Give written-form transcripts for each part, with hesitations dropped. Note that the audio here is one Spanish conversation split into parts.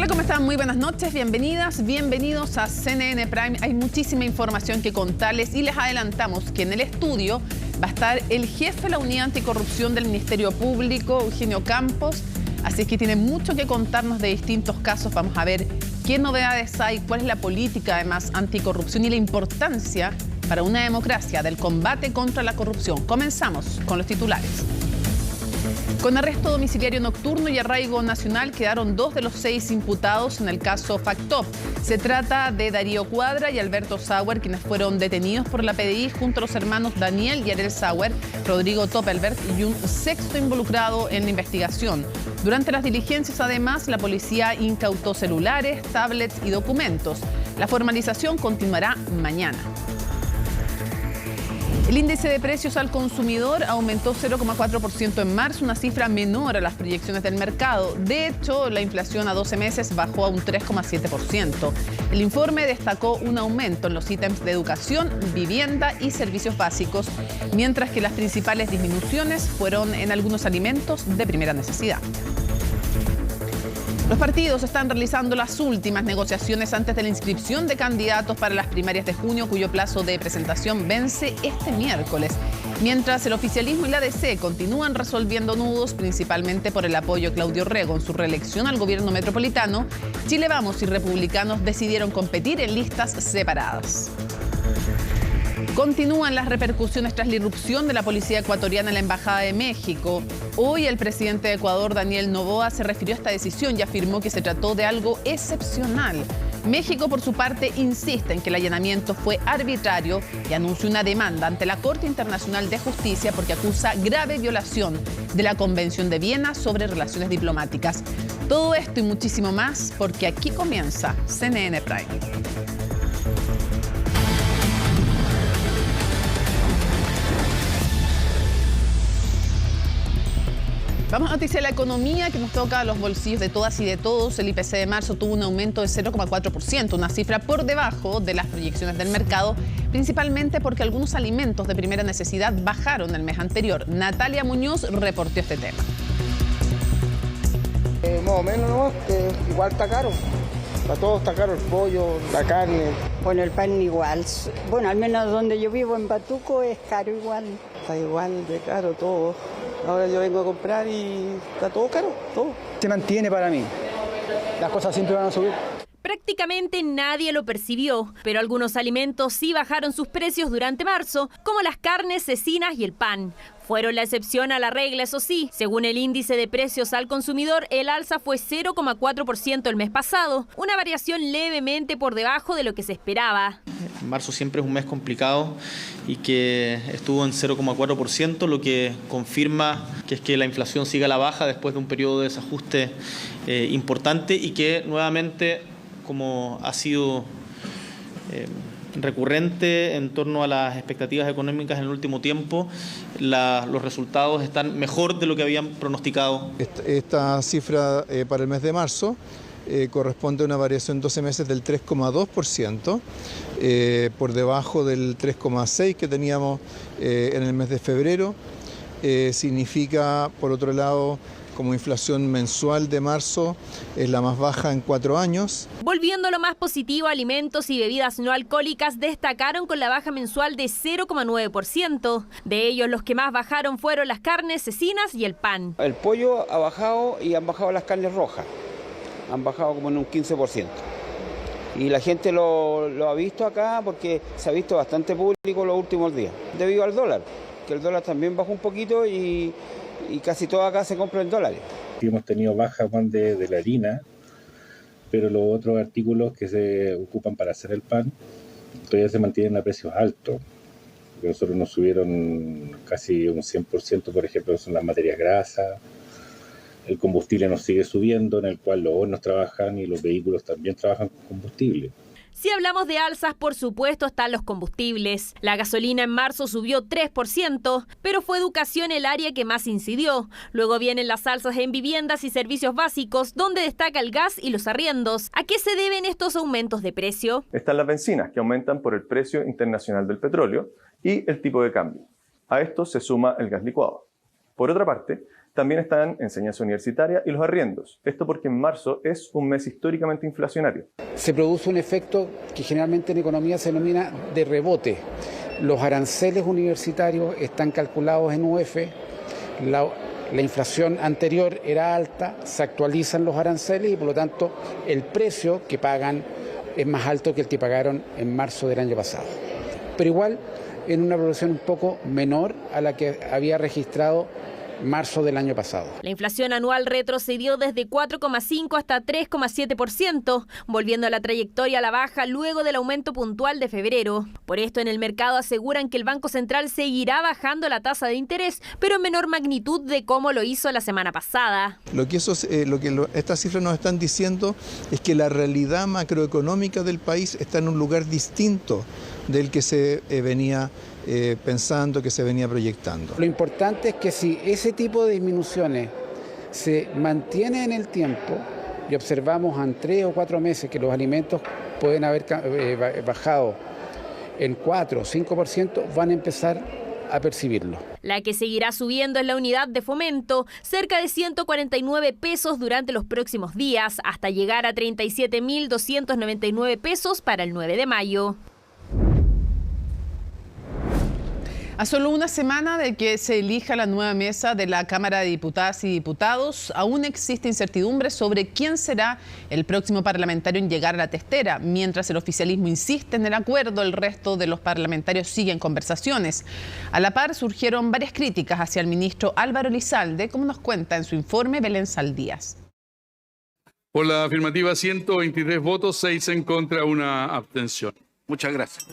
Hola, ¿cómo están? Muy buenas noches, bienvenidas, bienvenidos a CNN Prime. Hay muchísima información que contarles y les adelantamos que en el estudio va a estar el jefe de la Unidad Anticorrupción del Ministerio Público, Eugenio Campos. Así es que tiene mucho que contarnos de distintos casos. Vamos a ver qué novedades hay, cuál es la política además anticorrupción y la importancia para una democracia del combate contra la corrupción. Comenzamos con los titulares. Con arresto domiciliario nocturno y arraigo nacional quedaron 2 de los 6 imputados en el caso Factop. Se trata de Darío Cuadra y Alberto Sauer, quienes fueron detenidos por la PDI junto a los hermanos Daniel y Ariel Sauer, Rodrigo Toppelberg y un sexto involucrado en la investigación. Durante las diligencias, además, la policía incautó celulares, tablets y documentos. La formalización continuará mañana. El índice de precios al consumidor aumentó 0,4% en marzo, una cifra menor a las proyecciones del mercado. De hecho, la inflación a 12 meses bajó a un 3,7%. El informe destacó un aumento en los ítems de educación, vivienda y servicios básicos, mientras que las principales disminuciones fueron en algunos alimentos de primera necesidad. Los partidos están realizando las últimas negociaciones antes de la inscripción de candidatos para las primarias de junio, cuyo plazo de presentación vence este miércoles. Mientras el oficialismo y la DC continúan resolviendo nudos, principalmente por el apoyo a Claudio Rego en su reelección al gobierno metropolitano, Chile Vamos y republicanos decidieron competir en listas separadas. Continúan las repercusiones tras la irrupción de la policía ecuatoriana en la Embajada de México. Hoy el presidente de Ecuador, Daniel Noboa, se refirió a esta decisión y afirmó que se trató de algo excepcional. México, por su parte, insiste en que el allanamiento fue arbitrario y anunció una demanda ante la Corte Internacional de Justicia porque acusa grave violación de la Convención de Viena sobre relaciones diplomáticas. Todo esto y muchísimo más porque aquí comienza CNN Prime. Vamos a noticiar la economía que nos toca a los bolsillos de todas y de todos. El IPC de marzo tuvo un aumento de 0,4%, una cifra por debajo de las proyecciones del mercado, principalmente porque algunos alimentos de primera necesidad bajaron el mes anterior. Natalia Muñoz reportó este tema. Más o menos, ¿no? Igual está caro. Para todos está caro el pollo, la carne. Bueno, el pan igual. Bueno, al menos donde yo vivo en Patuco es caro igual. Está igual de caro todo. Ahora yo vengo a comprar y está todo caro, todo. Se mantiene para mí. Las cosas siempre van a subir. Prácticamente nadie lo percibió, pero algunos alimentos sí bajaron sus precios durante marzo, como las carnes, cecinas y el pan. Fueron la excepción a la regla, eso sí. Según el índice de precios al consumidor, el alza fue 0,4% el mes pasado, una variación levemente por debajo de lo que se esperaba. Marzo siempre es un mes complicado y que estuvo en 0,4%, lo que confirma que es que la inflación sigue a la baja después de un periodo de desajuste importante y que nuevamente, como ha sido recurrente en torno a las expectativas económicas en el último tiempo, los resultados están mejor de lo que habían pronosticado. Esta cifra para el mes de marzo corresponde a una variación en 12 meses del 3,2%, por debajo del 3,6% que teníamos en el mes de febrero. Significa, por otro lado, como inflación mensual de marzo es la más baja en 4 años. Volviendo a lo más positivo, alimentos y bebidas no alcohólicas destacaron con la baja mensual de 0,9%. De ellos, los que más bajaron fueron las carnes, cecinas y el pan. El pollo ha bajado y han bajado las carnes rojas. Han bajado como en un 15%. Y la gente lo ha visto acá porque se ha visto bastante público los últimos días. Debido al dólar, que el dólar también bajó un poquito y casi todo acá se compra en dólares. Hemos tenido baja de la harina, pero los otros artículos que se ocupan para hacer el pan todavía se mantienen a precios altos. Nosotros nos subieron casi un 100%, por ejemplo, son las materias grasas. El combustible nos sigue subiendo, en el cual los hornos trabajan y los vehículos también trabajan con combustible. Si hablamos de alzas, por supuesto están los combustibles. La gasolina en marzo subió 3%, pero fue educación el área que más incidió. Luego vienen las alzas en viviendas y servicios básicos, donde destaca el gas y los arriendos. ¿A qué se deben estos aumentos de precio? Están las bencinas, que aumentan por el precio internacional del petróleo y el tipo de cambio. A esto se suma el gas licuado. Por otra parte, también están enseñanza universitaria y los arriendos. Esto porque en marzo es un mes históricamente inflacionario. Se produce un efecto que generalmente en economía se denomina de rebote. Los aranceles universitarios están calculados en UF, la inflación anterior era alta, se actualizan los aranceles y por lo tanto el precio que pagan es más alto que el que pagaron en marzo del año pasado. Pero igual en una proporción un poco menor a la que había registrado marzo del año pasado. La inflación anual retrocedió desde 4,5 hasta 3,7%, volviendo a la trayectoria a la baja luego del aumento puntual de febrero. Por esto en el mercado aseguran que el Banco Central seguirá bajando la tasa de interés, pero en menor magnitud de cómo lo hizo la semana pasada. Lo que estas cifras nos están diciendo es que la realidad macroeconómica del país está en un lugar distinto del que se venía pensando, que se venía proyectando. Lo importante es que si ese tipo de disminuciones se mantiene en el tiempo y observamos en 3 o 4 meses que los alimentos pueden haber bajado en 4 o 5%, van a empezar a percibirlo. La que seguirá subiendo es la unidad de fomento, cerca de 149 pesos durante los próximos días, hasta llegar a 37.299 pesos para el 9 de mayo. A solo una semana de que se elija la nueva mesa de la Cámara de Diputadas y Diputados, aún existe incertidumbre sobre quién será el próximo parlamentario en llegar a la testera. Mientras el oficialismo insiste en el acuerdo, el resto de los parlamentarios siguen conversaciones. A la par surgieron varias críticas hacia el ministro Álvaro Elizalde, como nos cuenta en su informe Belén Saldías. Por la afirmativa, 123 votos, 6 en contra, 1 abstención. Muchas gracias.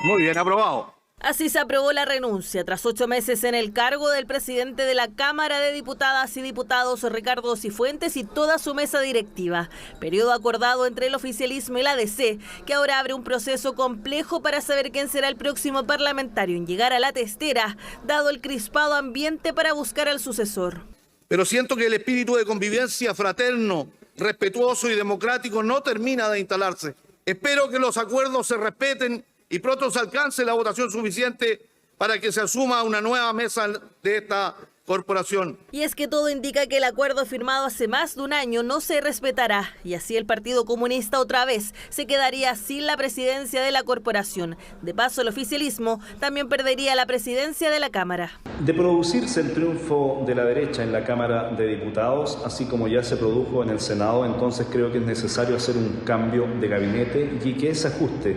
Muy bien, aprobado. Así se aprobó la renuncia tras 8 meses en el cargo del presidente de la Cámara de Diputadas y Diputados, Ricardo Cifuentes, y toda su mesa directiva. Periodo acordado entre el oficialismo y la DC, que ahora abre un proceso complejo para saber quién será el próximo parlamentario en llegar a la testera, dado el crispado ambiente para buscar al sucesor. Pero siento que el espíritu de convivencia fraterno, respetuoso y democrático no termina de instalarse. Espero que los acuerdos se respeten y pronto se alcance la votación suficiente para que se asuma una nueva mesa de esta corporación. Y es que todo indica que el acuerdo firmado hace más de un año no se respetará, y así el Partido Comunista otra vez se quedaría sin la presidencia de la corporación. De paso, el oficialismo también perdería la presidencia de la Cámara. De producirse el triunfo de la derecha en la Cámara de Diputados, así como ya se produjo en el Senado, entonces creo que es necesario hacer un cambio de gabinete y que ese ajuste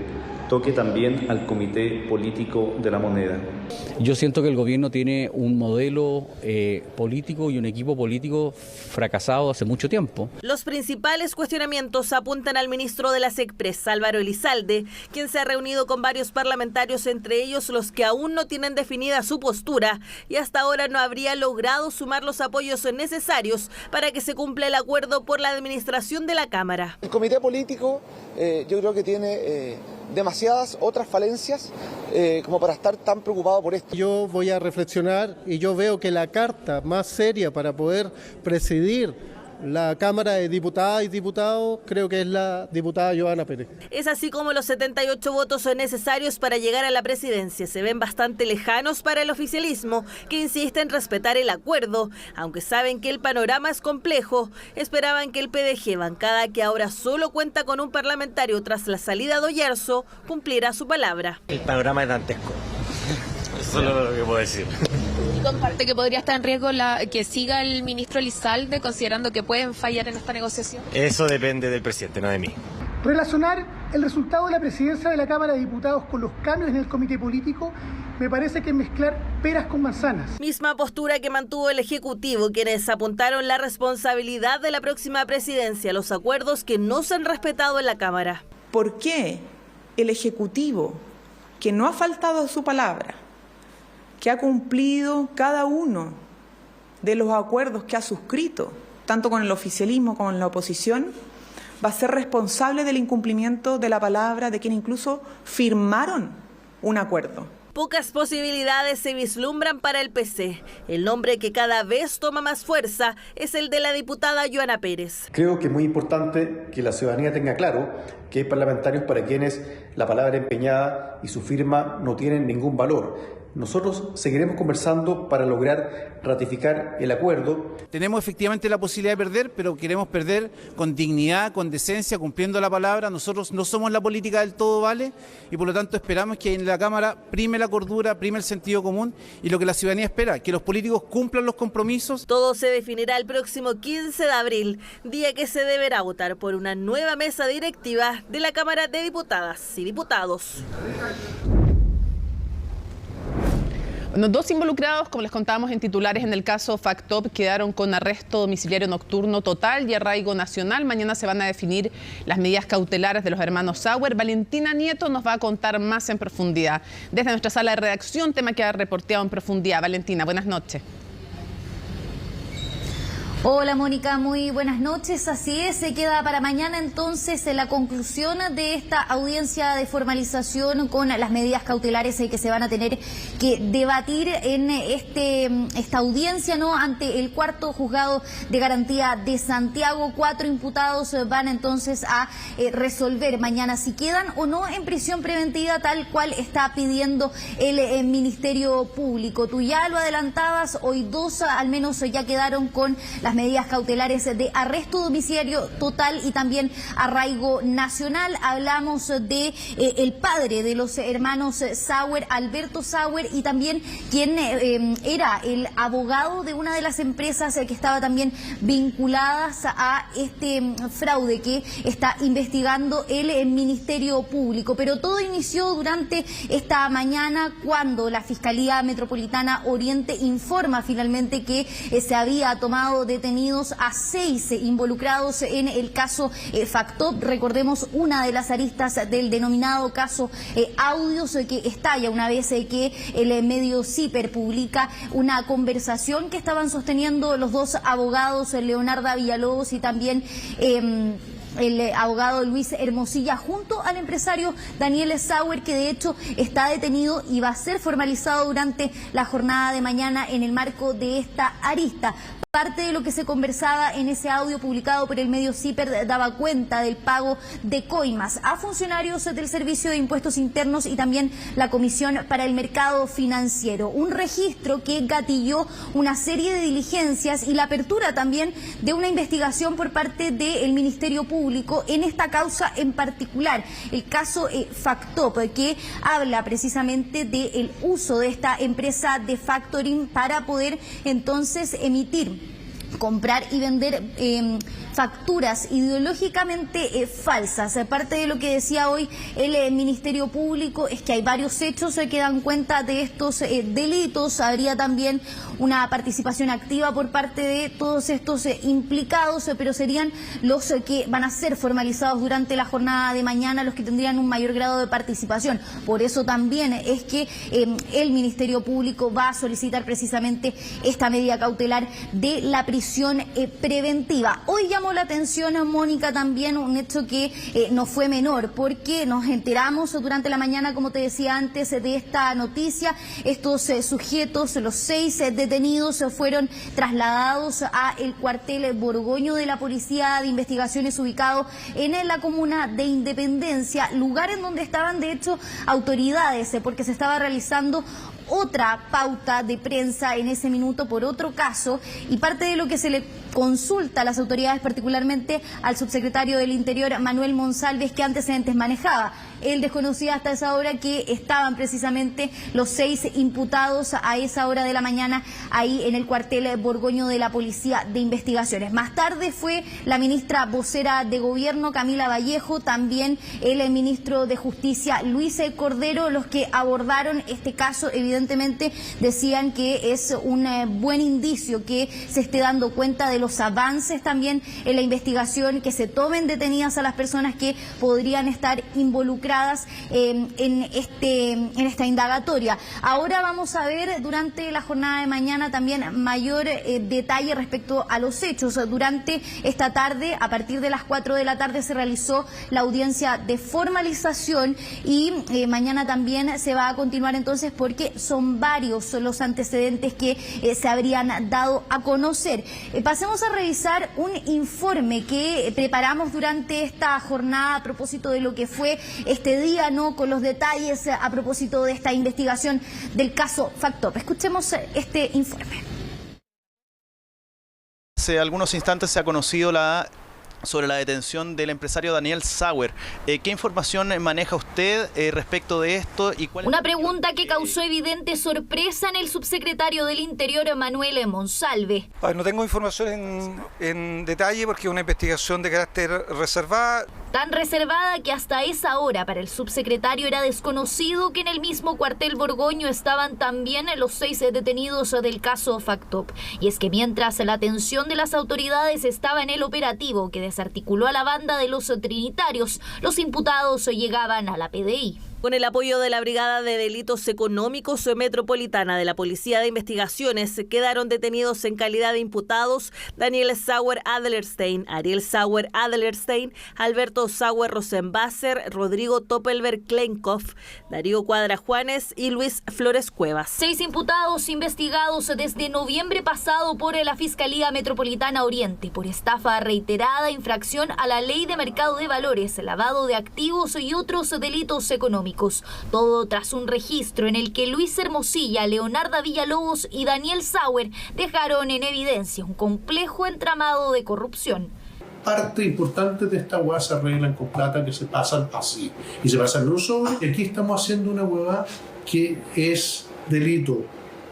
toque también al Comité Político de la Moneda. Yo siento que el gobierno tiene un modelo político y un equipo político fracasado hace mucho tiempo. Los principales cuestionamientos apuntan al ministro de la SECPRES, Álvaro Elizalde, quien se ha reunido con varios parlamentarios, entre ellos los que aún no tienen definida su postura, y hasta ahora no habría logrado sumar los apoyos necesarios para que se cumpla el acuerdo por la administración de la Cámara. El Comité Político yo creo que tiene demasiadas otras falencias como para estar tan preocupado por esto. Yo voy a reflexionar y yo veo que la carta más seria para poder presidir la Cámara de Diputadas y Diputados creo que es la diputada Joana Pérez. Es así como los 78 votos son necesarios para llegar a la presidencia se ven bastante lejanos para el oficialismo, que insiste en respetar el acuerdo. Aunque saben que el panorama es complejo, esperaban que el PDG, bancada que ahora solo cuenta con un parlamentario tras la salida de Oyarzo, cumpliera su palabra. El panorama es dantesco. Eso es lo que puedo decir. ¿Y comparte que podría estar en riesgo que siga el ministro Elizalde, considerando que pueden fallar en esta negociación? Eso depende del presidente, no de mí. Relacionar el resultado de la presidencia de la Cámara de Diputados con los cambios en el comité político me parece que es mezclar peras con manzanas. Misma postura que mantuvo el Ejecutivo, quienes apuntaron la responsabilidad de la próxima presidencia, los acuerdos que no se han respetado en la Cámara. ¿Por qué el Ejecutivo, que no ha faltado a su palabra, que ha cumplido cada uno de los acuerdos que ha suscrito, tanto con el oficialismo como con la oposición, va a ser responsable del incumplimiento de la palabra de quienes incluso firmaron un acuerdo? Pocas posibilidades se vislumbran para el PC. El nombre que cada vez toma más fuerza es el de la diputada Joana Pérez. Creo que es muy importante que la ciudadanía tenga claro que hay parlamentarios para quienes la palabra empeñada y su firma no tienen ningún valor. nosotros seguiremos conversando para lograr ratificar el acuerdo. Tenemos efectivamente la posibilidad de perder, pero queremos perder con dignidad, con decencia, cumpliendo la palabra. Nosotros no somos la política del todo vale y por lo tanto esperamos que en la Cámara prime la cordura, prime el sentido común y lo que la ciudadanía espera, que los políticos cumplan los compromisos. Todo se definirá el próximo 15 de abril, día que se deberá votar por una nueva mesa directiva de la Cámara de Diputadas y Diputados. Bueno, 2 involucrados, como les contábamos en titulares en el caso Factop, quedaron con arresto domiciliario nocturno total y arraigo nacional. Mañana se van a definir las medidas cautelares de los hermanos Sauer. Valentina Nieto nos va a contar más en profundidad. Desde nuestra sala de redacción, tema que ha reporteado en profundidad. Valentina, buenas noches. Hola Mónica, muy buenas noches. Así es, se queda para mañana entonces la conclusión de esta audiencia de formalización con las medidas cautelares que se van a tener que debatir en esta audiencia, ¿no?, ante el cuarto juzgado de garantía de Santiago. 4 imputados van entonces a resolver mañana si quedan o no en prisión preventiva, tal cual está pidiendo el Ministerio Público. Tú ya lo adelantabas, hoy 2 al menos ya quedaron con las medidas cautelares de arresto domiciliario total y también arraigo nacional. Hablamos de el padre de los hermanos Sauer, Alberto Sauer, y también quien era el abogado de una de las empresas que estaba también vinculadas a este fraude que está investigando el Ministerio Público. Pero todo inició durante esta mañana cuando la Fiscalía Metropolitana Oriente informa finalmente que se había tomado detenidos a 6 involucrados en el caso Factop. Recordemos una de las aristas del denominado caso Audios que estalla una vez que el medio CIPER publica una conversación que estaban sosteniendo los 2 abogados, Leonarda Villalobos y también el abogado Luis Hermosilla, junto al empresario Daniel Sauer, que de hecho está detenido y va a ser formalizado durante la jornada de mañana en el marco de esta arista. Parte de lo que se conversaba en ese audio publicado por el medio CIPER daba cuenta del pago de coimas a funcionarios del Servicio de Impuestos Internos y también la Comisión para el Mercado Financiero. Un registro que gatilló una serie de diligencias y la apertura también de una investigación por parte del Ministerio Público en esta causa en particular, el caso Factop, que habla precisamente del uso de esta empresa de factoring para poder entonces comprar y vender facturas ideológicamente falsas. Parte de lo que decía hoy el Ministerio Público es que hay varios hechos que dan cuenta de estos delitos. Habría también una participación activa por parte de todos estos implicados, pero serían los que van a ser formalizados durante la jornada de mañana, los que tendrían un mayor grado de participación. Por eso también es que el Ministerio Público va a solicitar precisamente esta medida cautelar de la prisión preventiva. Hoy llamó la atención, Mónica, también un hecho que no fue menor, porque nos enteramos durante la mañana, como te decía antes, de esta noticia. Estos sujetos, los 6 detenidos, fueron trasladados a el cuartel Borgoño de la Policía de Investigaciones ubicado en la comuna de Independencia, lugar en donde estaban de hecho autoridades, porque se estaba realizando otra pauta de prensa en ese minuto por otro caso, y parte de lo que se le consulta a las autoridades, particularmente al subsecretario del Interior, Manuel Monsalves, qué antecedentes manejaba. Él desconocía hasta esa hora que estaban precisamente los 6 imputados a esa hora de la mañana ahí en el cuartel Borgoño de la Policía de Investigaciones. Más tarde fue la ministra vocera de Gobierno, Camila Vallejo, también el ministro de Justicia, Luis Cordero, los que abordaron este caso. Evidentemente decían que es un buen indicio que se esté dando cuenta de los avances también en la investigación, que se tomen detenidas a las personas que podrían estar involucradas en esta indagatoria. Ahora vamos a ver durante la jornada de mañana también mayor detalle respecto a los hechos. Durante esta tarde, a partir de las 4 de la tarde, se realizó la audiencia de formalización y mañana también se va a continuar entonces, porque son varios los antecedentes que se habrían dado a conocer. Pasemos a revisar un informe que preparamos durante esta jornada a propósito de lo que fue este día, ¿no? Con los detalles a propósito de esta investigación del caso FACTOP. Escuchemos este informe. Hace algunos instantes se ha conocido sobre la detención del empresario Daniel Sauer. ¿Qué información maneja usted respecto de esto? Y una pregunta que causó evidente sorpresa en el subsecretario del Interior, Manuel Monsalve. No tengo información en detalle porque es una investigación de carácter reservada. Tan reservada que hasta esa hora para el subsecretario era desconocido que en el mismo cuartel Borgoño estaban también los 6 detenidos del caso FACTOP. Y es que mientras la atención de las autoridades estaba en el operativo que desarticuló a la banda de los trinitarios, los imputados llegaban a la PDI. Con el apoyo de la Brigada de Delitos Económicos Metropolitana de la Policía de Investigaciones, quedaron detenidos en calidad de imputados Daniel Sauer Adlerstein, Ariel Sauer Adlerstein, Alberto Sauer Rosenbasser, Rodrigo Toppelberg Kleinkopf, Darío Cuadra Juanes y Luis Flores Cuevas. 6 imputados investigados desde noviembre pasado por la Fiscalía Metropolitana Oriente por estafa reiterada, infracción a la Ley de Mercado de Valores, lavado de activos y otros delitos económicos. Todo tras un registro en el que Luis Hermosilla, Leonarda Villalobos y Daniel Sauer dejaron en evidencia un complejo entramado de corrupción. Parte importante de esta hueá se arreglan con plata que se pasan así. Y se pasan los sobres. Y aquí estamos haciendo una hueá que es delito.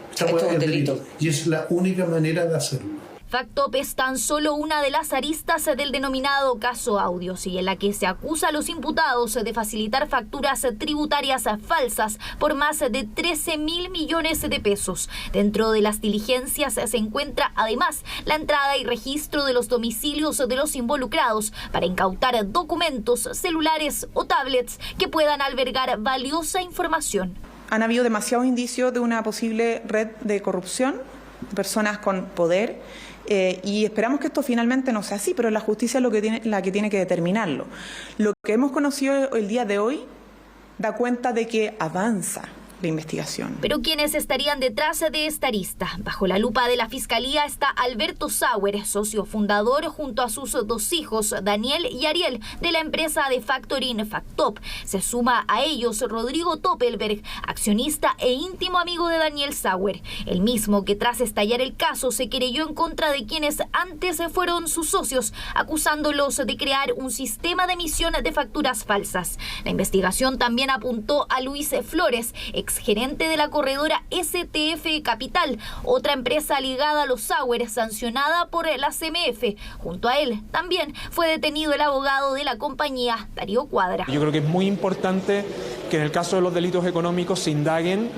Esta hueá es delito. Y es la única manera de hacerlo. FACTOP es tan solo una de las aristas del denominado caso Audios y en la que se acusa a los imputados de facilitar facturas tributarias falsas por más de 13.000 millones de pesos. Dentro de las diligencias se encuentra además la entrada y registro de los domicilios de los involucrados para incautar documentos, celulares o tablets que puedan albergar valiosa información. Han habido demasiados indicios de una posible red de corrupción, de personas con poder. Y esperamos que esto finalmente no sea así, pero la justicia es la que tiene que determinarlo. Lo que hemos conocido el día de hoy da cuenta de que avanza la investigación. Pero ¿quiénes estarían detrás de esta arista? Bajo la lupa de la Fiscalía está Alberto Sauer, socio fundador junto a sus 2 hijos, Daniel y Ariel, de la empresa de factoring FACTOP. Se suma a ellos Rodrigo Toppelberg, accionista e íntimo amigo de Daniel Sauer, el mismo que tras estallar el caso se querelló en contra de quienes antes fueron sus socios, acusándolos de crear un sistema de emisión de facturas falsas. La investigación también apuntó a Luis Flores, exgerente de la corredora STF Capital, otra empresa ligada a los Sauer, sancionada por la CMF. Junto a él también fue detenido el abogado de la compañía, Darío Cuadra. Yo creo que es muy importante que en el caso de los delitos económicos se indaguen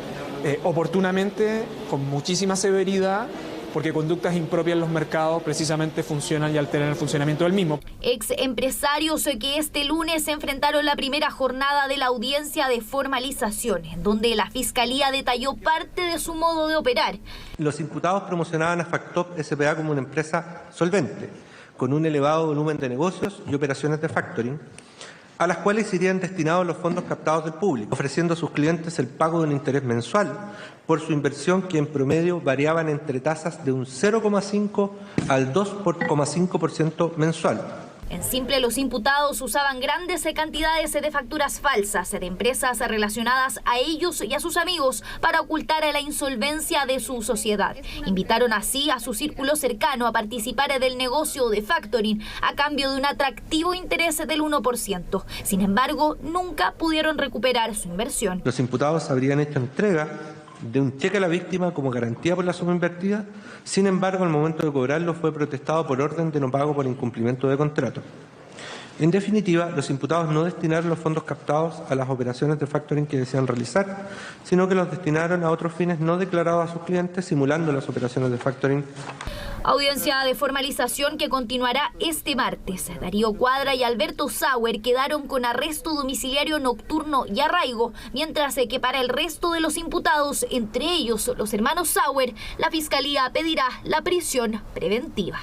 oportunamente, con muchísima severidad, porque conductas impropias en los mercados precisamente funcionan y alteran el funcionamiento del mismo. Ex empresarios que este lunes enfrentaron la primera jornada de la audiencia de formalización, en donde la Fiscalía detalló parte de su modo de operar. Los imputados promocionaban a FACTOP S.p.A. como una empresa solvente, con un elevado volumen de negocios y operaciones de factoring, a las cuales irían destinados los fondos captados del público, ofreciendo a sus clientes el pago de un interés mensual por su inversión que en promedio variaban entre tasas de un 0,5 al 2,5% mensual. En simple, los imputados usaban grandes cantidades de facturas falsas de empresas relacionadas a ellos y a sus amigos para ocultar la insolvencia de su sociedad. Invitaron así a su círculo cercano a participar del negocio de factoring a cambio de un atractivo interés del 1%. Sin embargo, nunca pudieron recuperar su inversión. Los imputados habrían hecho entrega de un cheque a la víctima como garantía por la suma invertida. Sin embargo, al momento de cobrarlo fue protestado por orden de no pago por incumplimiento de contrato. En definitiva, los imputados no destinaron los fondos captados a las operaciones de factoring que desean realizar, sino que los destinaron a otros fines no declarados a sus clientes, simulando las operaciones de factoring. Audiencia de formalización que continuará este martes. Darío Cuadra y Alberto Sauer quedaron con arresto domiciliario nocturno y arraigo, mientras que para el resto de los imputados, entre ellos los hermanos Sauer, la Fiscalía pedirá la prisión preventiva.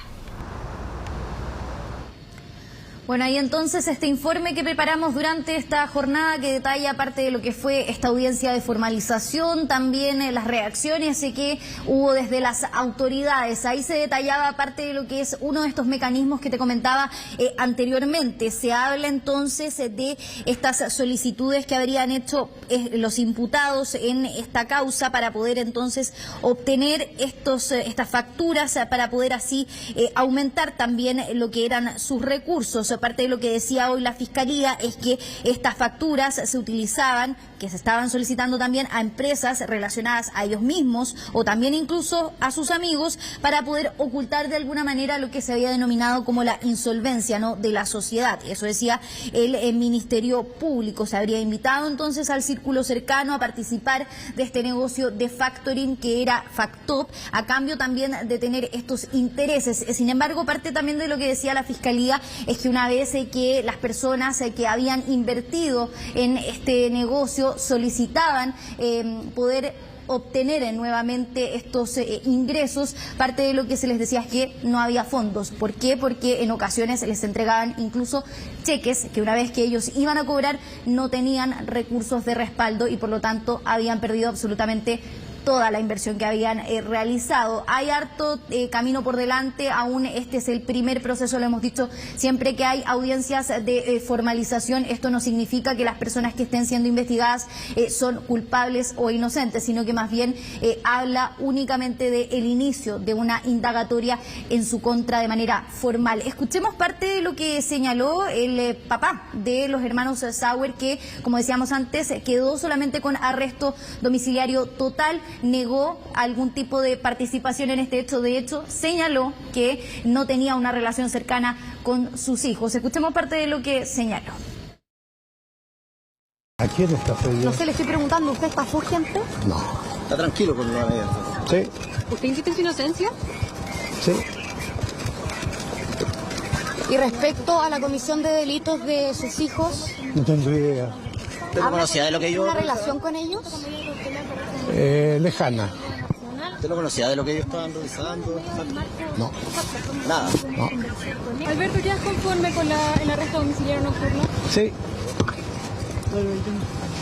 Bueno, ahí entonces este informe que preparamos durante esta jornada que detalla parte de lo que fue esta audiencia de formalización, también las reacciones que hubo desde las autoridades. Ahí se detallaba parte de lo que es uno de estos mecanismos que te comentaba anteriormente. Se habla entonces de estas solicitudes que habrían hecho los imputados en esta causa para poder entonces obtener estas facturas para poder así aumentar también lo que eran sus recursos. Parte de lo que decía hoy la Fiscalía es que estas facturas se utilizaban, que se estaban solicitando también a empresas relacionadas a ellos mismos o también incluso a sus amigos para poder ocultar de alguna manera lo que se había denominado como la insolvencia, ¿no?, de la sociedad. Eso decía el Ministerio Público. Se habría invitado entonces al círculo cercano a participar de este negocio de factoring que era Factop, a cambio también de tener estos intereses. Sin embargo, parte también de lo que decía la Fiscalía es que una vez que las personas que habían invertido en este negocio solicitaban poder obtener nuevamente estos ingresos, parte de lo que se les decía es que no había fondos. ¿Por qué? Porque en ocasiones les entregaban incluso cheques que una vez que ellos iban a cobrar no tenían recursos de respaldo y por lo tanto habían perdido absolutamente toda la inversión que habían realizado. Hay harto camino por delante, aún este es el primer proceso, lo hemos dicho siempre que hay audiencias de formalización, esto no significa que las personas que estén siendo investigadas son culpables o inocentes, sino que más bien habla únicamente del inicio de una indagatoria en su contra de manera formal. Escuchemos parte de lo que señaló el papá de los hermanos Sauer, que, como decíamos antes, quedó solamente con arresto domiciliario total, negó algún tipo de participación en este hecho. De hecho, señaló que no tenía una relación cercana con sus hijos. Escuchemos parte de lo que señaló. ¿A quién está cediendo? No sé, le estoy preguntando, ¿usted está urgente? No. ¿Está tranquilo con la medida? Sí. ¿Usted insiste en su inocencia? Sí. Y respecto a la comisión de delitos de sus hijos, No tengo idea. ¿usted no conocía de lo que ellos? ¿Una relación con ellos? Lejana. ¿Usted no conocía de lo que ellos estaban realizando? No. Nada. No. Alberto, ¿quedas conforme con el arresto domiciliario nocturno? Sí.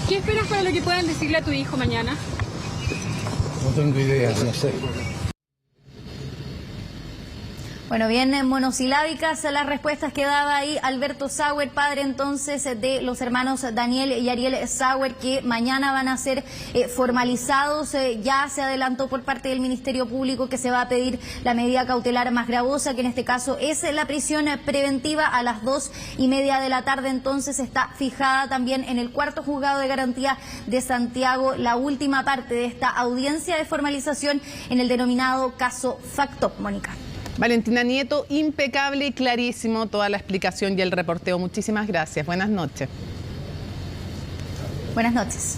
¿Qué esperas para lo que puedan decirle a tu hijo mañana? No tengo idea, no sé. Bueno, bien monosilábicas las respuestas que daba ahí Alberto Sauer, padre entonces de los hermanos Daniel y Ariel Sauer, que mañana van a ser formalizados. Ya se adelantó por parte del Ministerio Público que se va a pedir la medida cautelar más gravosa, que en este caso es la prisión preventiva a las 2:30 de la tarde. Entonces está fijada también en el cuarto juzgado de garantía de Santiago la última parte de esta audiencia de formalización en el denominado caso Factop. Mónica. Valentina Nieto, impecable y clarísimo toda la explicación y el reporteo. Muchísimas gracias. Buenas noches. Buenas noches.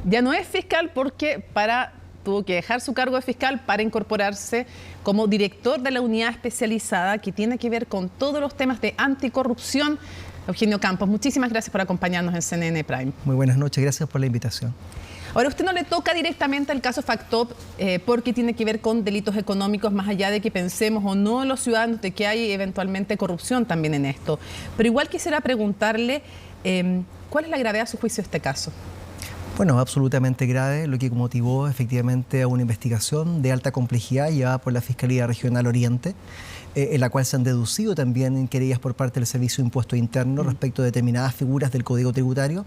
Ya no es fiscal porque tuvo que dejar su cargo de fiscal para incorporarse como director de la unidad especializada que tiene que ver con todos los temas de anticorrupción. Eugenio Campos, muchísimas gracias por acompañarnos en CNN Prime. Muy buenas noches, gracias por la invitación. Ahora, usted no le toca directamente al caso Factop porque tiene que ver con delitos económicos, más allá de que pensemos o no los ciudadanos de que hay eventualmente corrupción también en esto. Pero igual quisiera preguntarle, ¿cuál es la gravedad a su juicio de este caso? Bueno, absolutamente grave, lo que motivó efectivamente a una investigación de alta complejidad llevada por la Fiscalía Regional Oriente, en la cual se han deducido también querellas por parte del Servicio de Impuesto Interno respecto a determinadas figuras del Código Tributario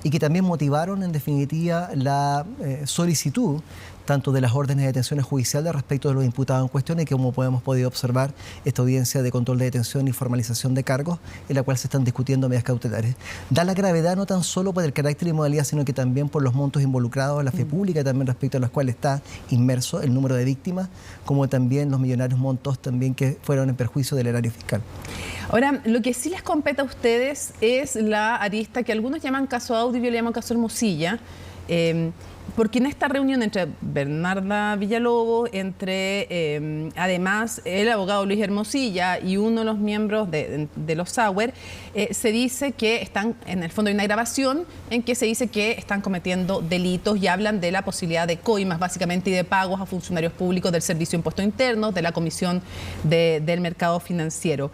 y que también motivaron en definitiva la solicitud tanto de las órdenes de detenciones judiciales respecto de los imputados en cuestión y que, como hemos podido observar, esta audiencia de control de detención y formalización de cargos en la cual se están discutiendo medidas cautelares. Da la gravedad no tan solo por el carácter y modalidad, sino que también por los montos involucrados, la fe pública también respecto a los cuales está inmerso el número de víctimas, como también los millonarios montos también que fueron en perjuicio del erario fiscal. Ahora, lo que sí les compete a ustedes es la arista que algunos llaman caso Audio y yo le llamo caso Hermosilla, Porque en esta reunión entre Bernarda Villalobos, entre además el abogado Luis Hermosilla y uno de los miembros de los Sauer, se dice que están, en el fondo hay una grabación en que se dice que están cometiendo delitos y hablan de la posibilidad de coimas básicamente y de pagos a funcionarios públicos del Servicio de Impuestos Internos, de la Comisión del Mercado Financiero.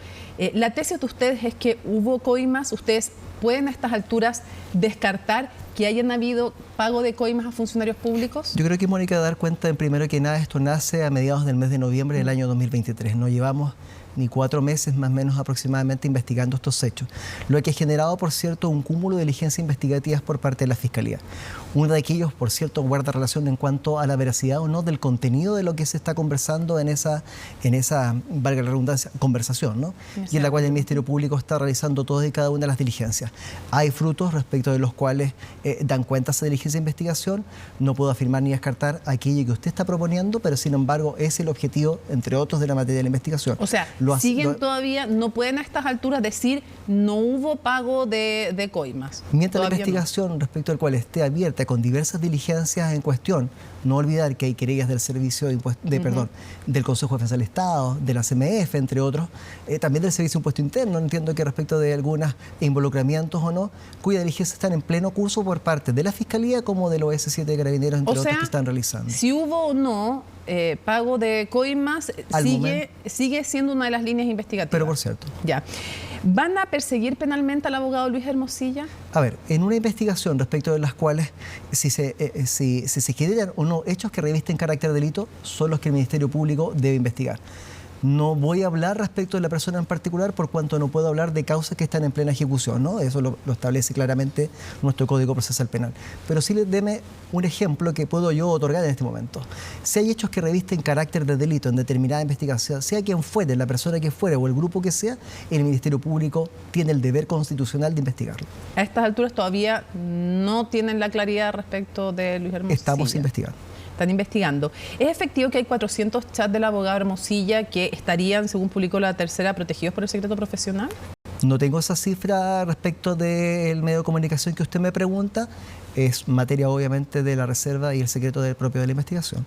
La tesis de ustedes es que hubo coimas. ¿Ustedes pueden a estas alturas descartar que hayan habido pago de coimas a funcionarios públicos? Yo creo que, Mónica, dar cuenta en primero que nada, esto nace a mediados del mes de noviembre del año 2023. No llevamos ni 4 meses más o menos aproximadamente investigando estos hechos, lo que ha generado, por cierto, un cúmulo de diligencias investigativas por parte de la Fiscalía. Uno de aquellos, por cierto, guarda relación en cuanto a la veracidad o no del contenido de lo que se está conversando en esa valga la redundancia, conversación, ¿no? Y en la cual el Ministerio Público está realizando todas y cada una de las diligencias. Hay frutos respecto de los cuales dan cuenta esa diligencia de investigación. No puedo afirmar ni descartar aquello que usted está proponiendo, pero sin embargo es el objetivo, entre otros, de la materia de la investigación. O sea, todavía, no pueden a estas alturas decir no hubo pago de coimas. Mientras la investigación respecto al cual esté abierta con diversas diligencias en cuestión, no olvidar que hay querellas del Servicio del Consejo de Defensa del Estado, de la CMF, entre otros, también del Servicio de Impuesto Interno, entiendo que respecto de algunos involucramientos o no, cuya diligencias están en pleno curso por parte de la Fiscalía como del OS7 de Carabineros, entre otros, que están realizando. Si hubo o no pago de coimas, sigue siendo una de las líneas investigativas. Pero por cierto. Ya. ¿Van a perseguir penalmente al abogado Luis Hermosilla? A ver, en una investigación respecto de las cuales, si se generan o no hechos que revisten carácter de delito, son los que el Ministerio Público debe investigar. No voy a hablar respecto de la persona en particular por cuanto no puedo hablar de causas que están en plena ejecución, ¿no? Eso lo establece claramente nuestro Código Procesal Penal. Pero sí deme un ejemplo que puedo yo otorgar en este momento. Si hay hechos que revisten carácter de delito en determinada investigación, sea quien fuere, la persona que fuere o el grupo que sea, el Ministerio Público tiene el deber constitucional de investigarlo. A estas alturas todavía no tienen la claridad respecto de Luis Hermosilla. Estamos investigando. Están investigando. ¿Es efectivo que hay 400 chats del abogado Hermosilla que estarían, según publicó La Tercera, protegidos por el secreto profesional? No tengo esa cifra respecto del medio de comunicación que usted me pregunta. Es materia, obviamente, de la reserva y el secreto propio de la investigación.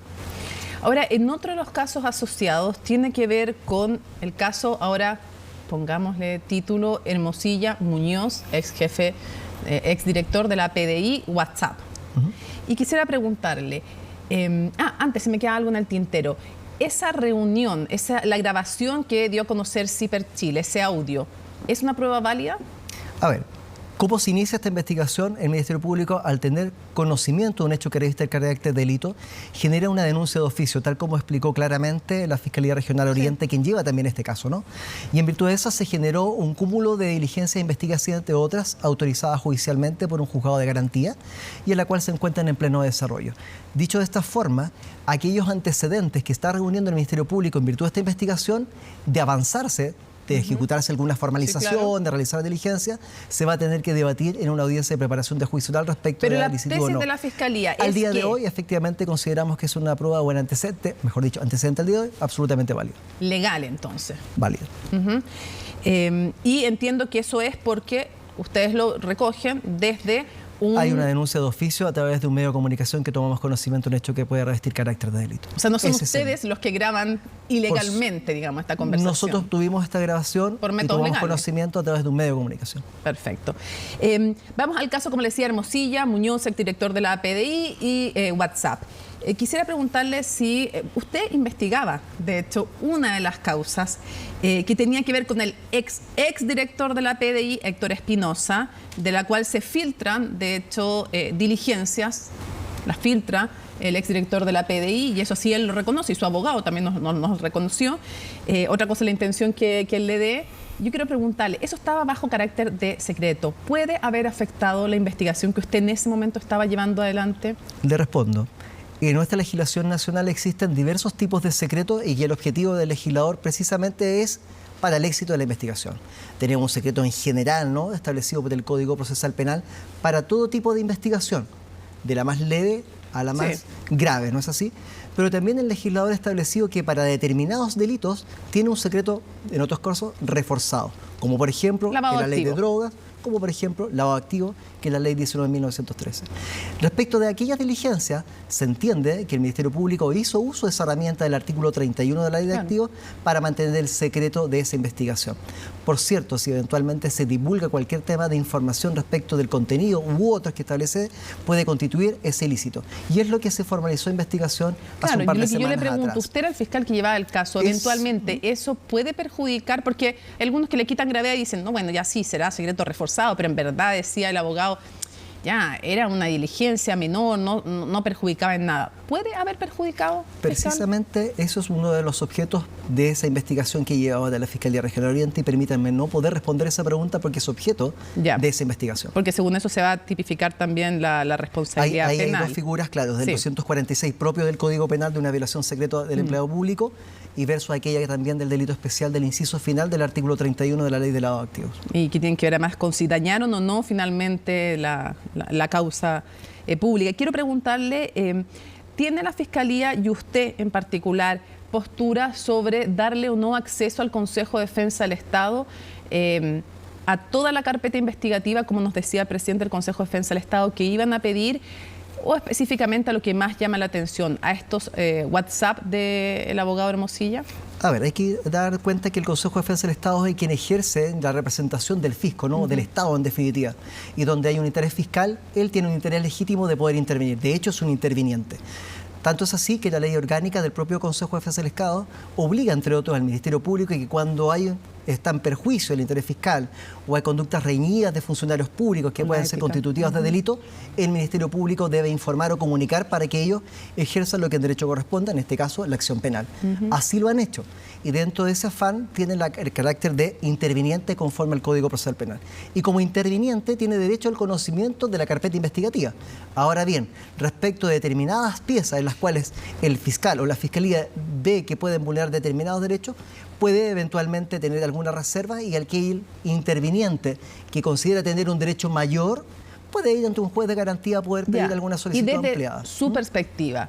Ahora, en otro de los casos asociados, tiene que ver con el caso, ahora pongámosle título, Hermosilla Muñoz, ex jefe, ex director de la PDI, WhatsApp. Y quisiera preguntarle, antes se me queda algo en el tintero. Esa reunión, la grabación que dio a conocer Ciper Chile, ese audio, ¿es una prueba válida? A ver, ¿cómo se inicia esta investigación? El Ministerio Público, al tener conocimiento de un hecho que reviste el carácter de delito, genera una denuncia de oficio, tal como explicó claramente la Fiscalía Regional Oriente, quien lleva también este caso, ¿no? Y en virtud de eso se generó un cúmulo de diligencias de investigación, entre otras, autorizadas judicialmente por un juzgado de garantía y en la cual se encuentran en pleno desarrollo. Dicho de esta forma, aquellos antecedentes que está reuniendo el Ministerio Público en virtud de esta investigación, de avanzarse, de ejecutarse alguna formalización, de realizar diligencia, se va a tener que debatir en una audiencia de preparación de juicio oral respecto de la licitud o no. Pero la tesis de la Fiscalía al día de hoy, efectivamente, consideramos que es una prueba o un antecedente, mejor dicho, antecedente al día de hoy, absolutamente válido. Legal, entonces. Válido. Y entiendo que eso es porque ustedes lo recogen desde Hay una denuncia de oficio a través de un medio de comunicación que tomamos conocimiento de un hecho que puede revestir carácter de delito. O sea, no son ustedes los que graban ilegalmente, digamos, esta conversación. Nosotros tuvimos esta grabación y tomamos conocimiento a través de un medio de comunicación. Perfecto. Vamos al caso, como le decía, Hermosilla, Muñoz, exdirector de la PDI y WhatsApp. Quisiera preguntarle si usted investigaba, de hecho, una de las causas que tenía que ver con el ex director de la PDI, Héctor Espinosa, de la cual se filtran, de hecho, diligencias, las filtra el exdirector de la PDI, y eso sí él lo reconoce, y su abogado también nos reconoció. Otra cosa es la intención que él le dé. Yo quiero preguntarle, ¿eso estaba bajo carácter de secreto? ¿Puede haber afectado la investigación que usted en ese momento estaba llevando adelante? Le respondo. En nuestra legislación nacional existen diversos tipos de secretos y el objetivo del legislador precisamente es para el éxito de la investigación. Tenemos un secreto en general, ¿no?, establecido por el Código Procesal Penal para todo tipo de investigación, de la más leve a la más grave, ¿no es así? Pero también el legislador ha establecido que para determinados delitos tiene un secreto, en otros casos, reforzado, como por ejemplo en la ley de drogas, como por ejemplo lavado de activos, que es la ley 19.913. Respecto de aquellas diligencias, se entiende que el Ministerio Público hizo uso de esa herramienta del artículo 31 de la ley de activos para mantener el secreto de esa investigación. Por cierto, si eventualmente se divulga cualquier tema de información respecto del contenido u otros que establece, puede constituir ese ilícito. Y es lo que se formalizó investigación hace un par de semanas atrás. Yo le pregunto, usted era el fiscal que llevaba el caso, eventualmente eso puede perjudicar, porque algunos que le quitan gravedad y dicen, no, bueno, ya sí, será secreto reforzado, pero en verdad decía el abogado, ya, era una diligencia menor, no perjudicaba en nada. ¿Puede haber perjudicado? Precisamente eso es uno de los objetos de esa investigación que llevaba de la Fiscalía Regional Oriente, y permítanme no poder responder esa pregunta porque es objeto de esa investigación. Porque según eso se va a tipificar también la responsabilidad penal. Hay dos figuras, claro, del 246 propio del Código Penal de una violación secreta del empleado público, y versus aquella también del delito especial del inciso final del artículo 31 de la ley de lavado de activos. Y que tienen que ver además con si dañaron o no finalmente la causa pública. Quiero preguntarle, ¿tiene la Fiscalía y usted en particular postura sobre darle o no acceso al Consejo de Defensa del Estado a toda la carpeta investigativa, como nos decía el presidente del Consejo de Defensa del Estado, que iban a pedir, o específicamente a lo que más llama la atención, a estos WhatsApp del abogado Hermosilla? A ver, hay que dar cuenta que el Consejo de Defensa del Estado es quien ejerce la representación del fisco, ¿no? Del Estado en definitiva. Y donde hay un interés fiscal, él tiene un interés legítimo de poder intervenir. De hecho, es un interviniente. Tanto es así que la ley orgánica del propio Consejo de Defensa del Estado obliga, entre otros, al Ministerio Público, y que cuando está en perjuicio el interés fiscal o hay conductas reñidas de funcionarios públicos que pueden ser constitutivas de delito, el Ministerio Público debe informar o comunicar para que ellos ejerzan lo que en derecho corresponda, en este caso la acción penal. Así lo han hecho, y dentro de ese afán tiene el carácter de interviniente conforme al Código Procesal Penal, y como interviniente tiene derecho al conocimiento de la carpeta investigativa. Ahora bien, respecto de determinadas piezas en las cuales el fiscal o la Fiscalía ve que pueden vulnerar determinados derechos, puede eventualmente tener alguna reserva, y aquel interviniente que considera tener un derecho mayor puede ir ante un juez de garantía a poder pedir alguna solicitud ampliada. Y desde su perspectiva,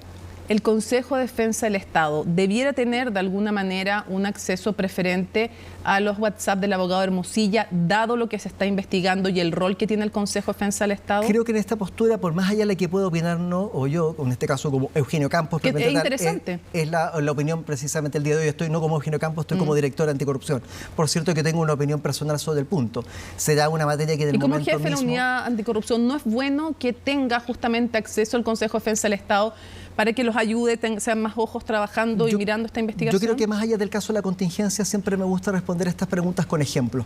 ¿el Consejo de Defensa del Estado debiera tener de alguna manera un acceso preferente a los WhatsApp del abogado Hermosilla, dado lo que se está investigando y el rol que tiene el Consejo de Defensa del Estado? Creo que en esta postura, por más allá de la que puedo opinar o yo, en este caso como Eugenio Campos, que es interesante. Es la opinión precisamente el día de hoy. Estoy no como Eugenio Campos, estoy como director anticorrupción. Por cierto que tengo una opinión personal sobre el punto. Será una materia que del momento mismo... Y como jefe de la unidad anticorrupción, ¿no es bueno que tenga justamente acceso al Consejo de Defensa del Estado para que los ayude, sean más ojos trabajando y mirando esta investigación? Yo creo que más allá del caso de la contingencia, siempre me gusta responder estas preguntas con ejemplos.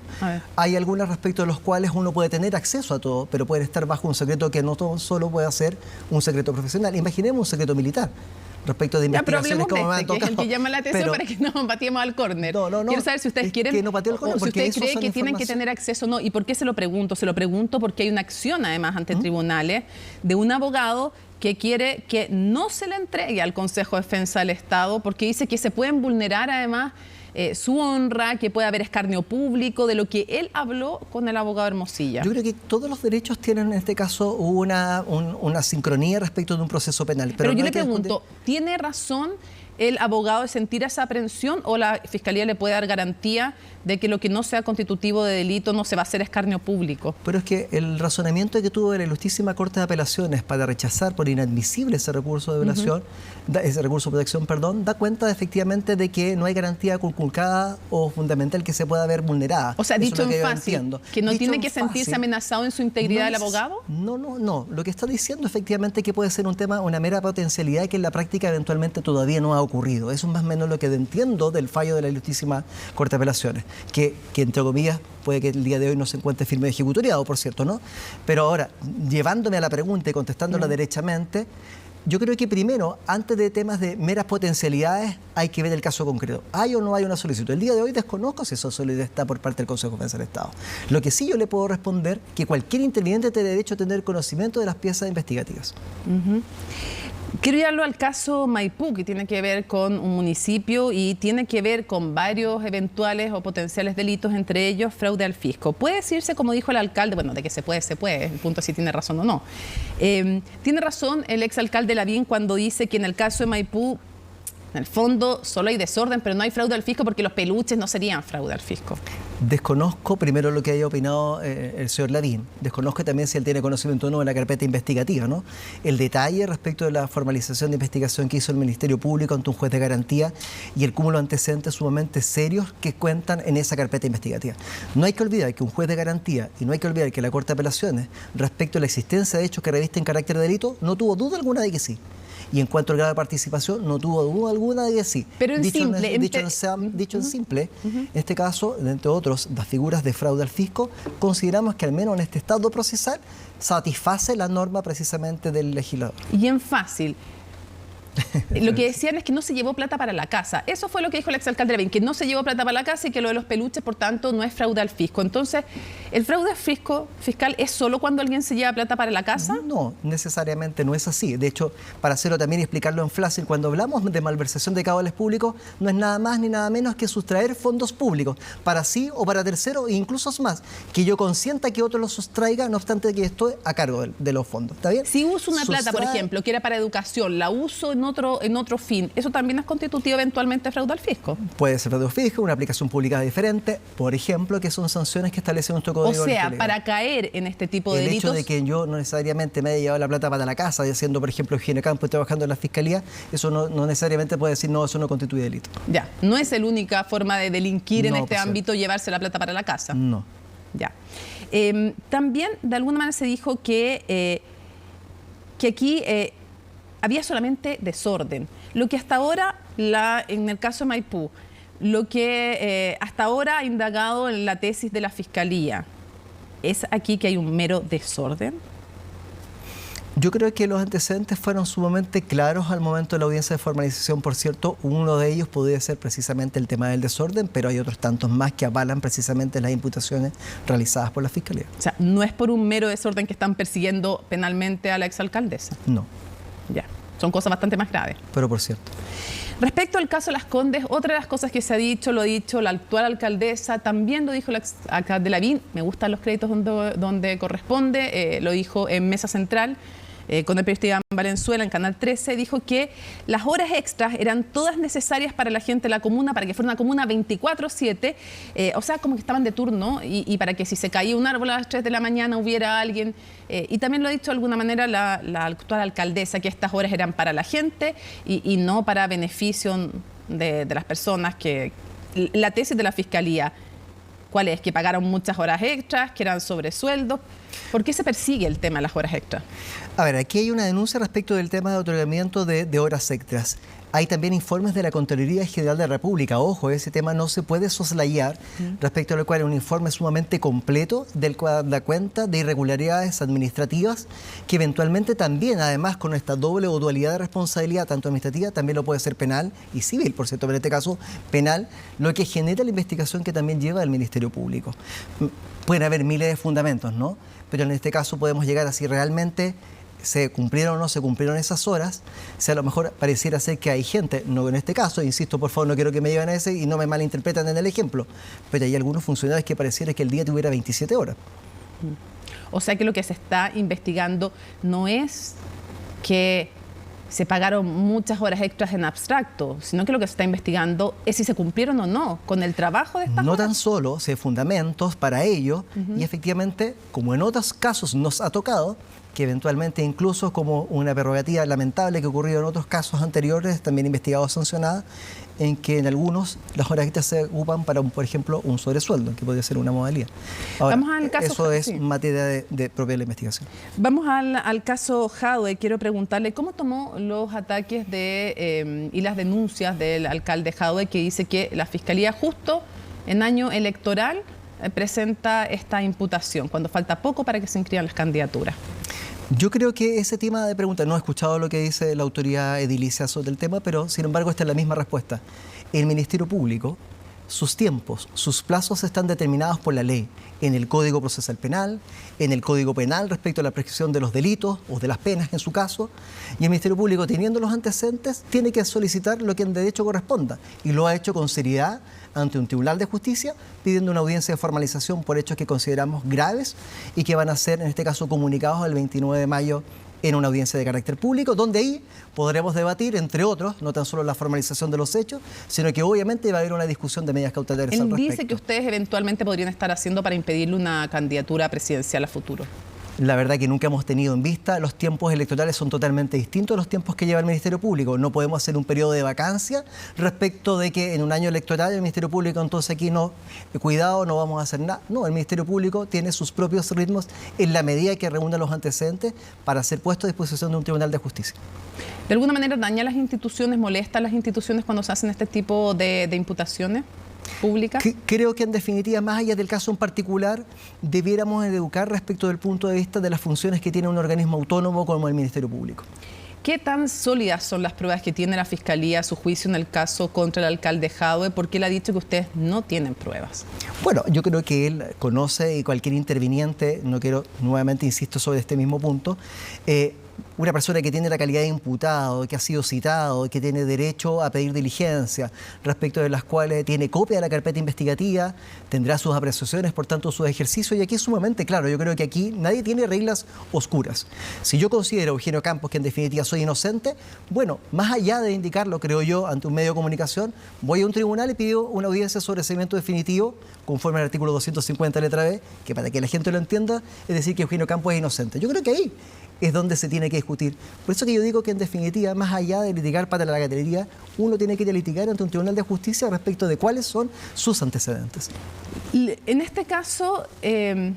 Hay algunas respecto de los cuales uno puede tener acceso a todo, pero puede estar bajo un secreto que no todo solo puede ser un secreto profesional. Imaginemos un secreto militar respecto de investigaciones como me han tocado. Que es el que llama la atención, para que no pateemos al córner. Quiero saber si ustedes quieren, que no patee al córner, o si ustedes creen que tienen que tener acceso o no. ¿Y por qué se lo pregunto? Se lo pregunto porque hay una acción además ante tribunales de un abogado que quiere que no se le entregue al Consejo de Defensa del Estado, porque dice que se pueden vulnerar además su honra, que puede haber escarnio público de lo que él habló con el abogado Hermosilla. Yo creo que todos los derechos tienen en este caso una sincronía respecto de un proceso penal. Pero yo le pregunto, ¿tiene razón el abogado de sentir esa aprehensión, o la Fiscalía le puede dar garantía de que lo que no sea constitutivo de delito no se va a hacer escarnio público? Pero es que el razonamiento que tuvo la Ilustrísima Corte de Apelaciones para rechazar por inadmisible ese recurso de violación, ese recurso de protección, da cuenta efectivamente de que no hay garantía conculcada o fundamental que se pueda ver vulnerada. O sea, dicho en fácil, que no tiene que sentirse amenazado en su integridad el abogado. No. Lo que está diciendo efectivamente que puede ser un tema, una mera potencialidad que en la práctica eventualmente todavía no ha ocurrido. Eso es más o menos lo que entiendo del fallo de la Ilustrísima Corte de Apelaciones, que entre comillas puede que el día de hoy no se encuentre firme de ejecutoriado, por cierto, ¿no? Pero ahora, llevándome a la pregunta y contestándola derechamente, yo creo que primero, antes de temas de meras potencialidades, hay que ver el caso concreto. ¿Hay o no hay una solicitud? El día de hoy desconozco si esa solicitud está por parte del Consejo de Defensa del Estado. Lo que sí yo le puedo responder, que cualquier interviniente tiene derecho a tener conocimiento de las piezas investigativas. Quiero llevarlo al caso Maipú, que tiene que ver con un municipio y tiene que ver con varios eventuales o potenciales delitos, entre ellos fraude al fisco. Puede decirse, como dijo el alcalde, bueno, de que se puede, el punto es si tiene razón o no. Tiene razón el exalcalde Lavín cuando dice que en el caso de Maipú En el fondo solo hay desorden, pero no hay fraude al fisco porque los peluches no serían fraude al fisco. Desconozco primero lo que haya opinado el señor Lavín. Desconozco también si él tiene conocimiento o no de la carpeta investigativa, ¿no? El detalle respecto de la formalización de investigación que hizo el Ministerio Público ante un juez de garantía y el cúmulo de antecedentes sumamente serios que cuentan en esa carpeta investigativa. No hay que olvidar que un juez de garantía y no hay que olvidar que la Corte de Apelaciones, respecto a la existencia de hechos que revisten carácter de delito, no tuvo duda alguna de que sí. Y en cuanto al grado de participación, no tuvo duda alguna de que sí. Pero en dicho simple, en simple, en este caso, entre otros, las figuras de fraude al fisco, consideramos que al menos en este estado procesal satisface la norma precisamente del legislador. Y en fácil. Lo que decían es que no se llevó plata para la casa. Eso fue lo que dijo el exalcalde Lavín, que no se llevó plata para la casa y que lo de los peluches, por tanto, no es fraude al fisco. Entonces, ¿el fraude fiscal es solo cuando alguien se lleva plata para la casa? No, necesariamente no es así. De hecho, para hacerlo también y explicarlo en fácil, cuando hablamos de malversación de caudales públicos, no es nada más ni nada menos que sustraer fondos públicos para sí o para terceros, e incluso es más, que yo consienta que otro los sustraiga, no obstante que estoy a cargo de los fondos. ¿Está bien? Si uso una plata, por ejemplo, que era para educación, la uso en otro fin, ¿eso también es constitutivo eventualmente de fraude al fisco? Puede ser fraude al fisco, una aplicación pública diferente, por ejemplo, que son sanciones que establece nuestro Código. O sea, para caer en este tipo de delitos... El hecho de que yo no necesariamente me haya llevado la plata para la casa, haciendo, por ejemplo, higiene campo y trabajando en la fiscalía, eso no necesariamente puede decir, no, eso no constituye delito. Ya, no es la única forma de delinquir en este ámbito, llevarse la plata para la casa. No. Ya. También, de alguna manera, se dijo que aquí... había solamente desorden. Lo que hasta ahora, en el caso de Maipú, lo que hasta ahora ha indagado en la tesis de la Fiscalía, ¿es aquí que hay un mero desorden? Yo creo que los antecedentes fueron sumamente claros al momento de la audiencia de formalización. Por cierto, uno de ellos podría ser precisamente el tema del desorden, pero hay otros tantos más que avalan precisamente las imputaciones realizadas por la Fiscalía. O sea, no es por un mero desorden que están persiguiendo penalmente a la exalcaldesa. No. Ya, son cosas bastante más graves. Pero por cierto. Respecto al caso de Las Condes, otra de las cosas que se ha dicho, lo ha dicho la actual alcaldesa, también lo dijo el alcalde Lavín, me gustan los créditos donde corresponde, lo dijo en Mesa Central, con el periodista Iván Valenzuela en Canal 13, dijo que las horas extras eran todas necesarias para la gente de la comuna, para que fuera una comuna 24/7, o sea, como que estaban de turno y para que si se caía un árbol a las 3 de la mañana hubiera alguien. Y también lo ha dicho de alguna manera la actual alcaldesa, que estas horas eran para la gente y no para beneficio de las personas. Que la tesis de la Fiscalía, ¿cuál es? Que pagaron muchas horas extras, que eran sobresueldos. ¿Por qué se persigue el tema de las horas extras? A ver, aquí hay una denuncia respecto del tema de otorgamiento de horas extras. Hay también informes de la Contraloría General de la República. Ojo, ese tema no se puede soslayar, respecto a lo cual es un informe sumamente completo del cual da cuenta de irregularidades administrativas que eventualmente también, además con esta doble o dualidad de responsabilidad, tanto administrativa, también lo puede ser penal y civil, por cierto, pero en este caso penal, lo que genera la investigación que también lleva el Ministerio Público. Pueden haber miles de fundamentos, ¿no? Pero en este caso podemos llegar a si realmente se cumplieron o no se cumplieron esas horas. Si a lo mejor pareciera ser que hay gente, no en este caso, insisto, por favor, no quiero que me lleven a ese y no me malinterpreten en el ejemplo, pero hay algunos funcionarios que pareciera que el día tuviera 27 horas. O sea que lo que se está investigando no es que se pagaron muchas horas extras en abstracto, sino que lo que se está investigando es si se cumplieron o no con el trabajo de estas horas. No tan solo, se hay fundamentos para ello y efectivamente, como en otros casos nos ha tocado, que eventualmente incluso como una prerrogativa lamentable que ocurrió en otros casos anteriores, también investigados, sancionadas, en que en algunos las horas extras se ocupan para, por ejemplo, un sobresueldo, que podría ser una modalidad. Ahora, vamos al caso, eso es materia de propia de la investigación. Vamos al caso Jadwe. Quiero preguntarle cómo tomó los ataques y las denuncias del alcalde Jadwe, que dice que la Fiscalía justo en año electoral presenta esta imputación, cuando falta poco para que se inscriban las candidaturas. Yo creo que ese tema de preguntas, no he escuchado lo que dice la autoridad edilicia sobre el tema, pero sin embargo esta es la misma respuesta. El Ministerio Público, sus tiempos, sus plazos están determinados por la ley, en el Código Procesal Penal, en el Código Penal respecto a la prescripción de los delitos o de las penas en su caso, y el Ministerio Público, teniendo los antecedentes, tiene que solicitar lo que en derecho corresponda, y lo ha hecho con seriedad ante un tribunal de justicia, pidiendo una audiencia de formalización por hechos que consideramos graves y que van a ser, en este caso, comunicados el 29 de mayo en una audiencia de carácter público, donde ahí podremos debatir, entre otros, no tan solo la formalización de los hechos, sino que obviamente va a haber una discusión de medidas cautelares al respecto. Él dice que ustedes eventualmente podrían estar haciendo para impedirle una candidatura presidencial a futuro. La verdad que nunca hemos tenido en vista, los tiempos electorales son totalmente distintos a los tiempos que lleva el Ministerio Público. No podemos hacer un periodo de vacancia respecto de que en un año electoral el Ministerio Público entonces aquí no, cuidado, no vamos a hacer nada. No, el Ministerio Público tiene sus propios ritmos en la medida que reúna los antecedentes para ser puesto a disposición de un tribunal de justicia. ¿De alguna manera daña las instituciones, molesta a las instituciones cuando se hacen este tipo de imputaciones públicas? Creo que en definitiva, más allá del caso en particular, debiéramos educar respecto del punto de vista de las funciones que tiene un organismo autónomo como el Ministerio Público. ¿Qué tan sólidas son las pruebas que tiene la Fiscalía a su juicio en el caso contra el alcalde Jadwe? Porque él ha dicho que ustedes no tienen pruebas. Bueno, yo creo que él conoce y cualquier interviniente, no quiero nuevamente insisto sobre este mismo punto, una persona que tiene la calidad de imputado, que ha sido citado, que tiene derecho a pedir diligencia, respecto de las cuales tiene copia de la carpeta investigativa, tendrá sus apreciaciones, por tanto, sus ejercicios, y aquí es sumamente claro. Yo creo que aquí nadie tiene reglas oscuras. Si yo considero, Eugenio Campos, que en definitiva soy inocente, bueno, más allá de indicarlo, creo yo, ante un medio de comunicación, voy a un tribunal y pido una audiencia sobre sobreseimiento definitivo, conforme al artículo 250, letra B, que para que la gente lo entienda, es decir, que Eugenio Campos es inocente. Yo creo que ahí es donde se tiene que discutir. Por eso que yo digo que en definitiva, más allá de litigar para la galería, uno tiene que ir a litigar ante un tribunal de justicia respecto de cuáles son sus antecedentes. En este caso, le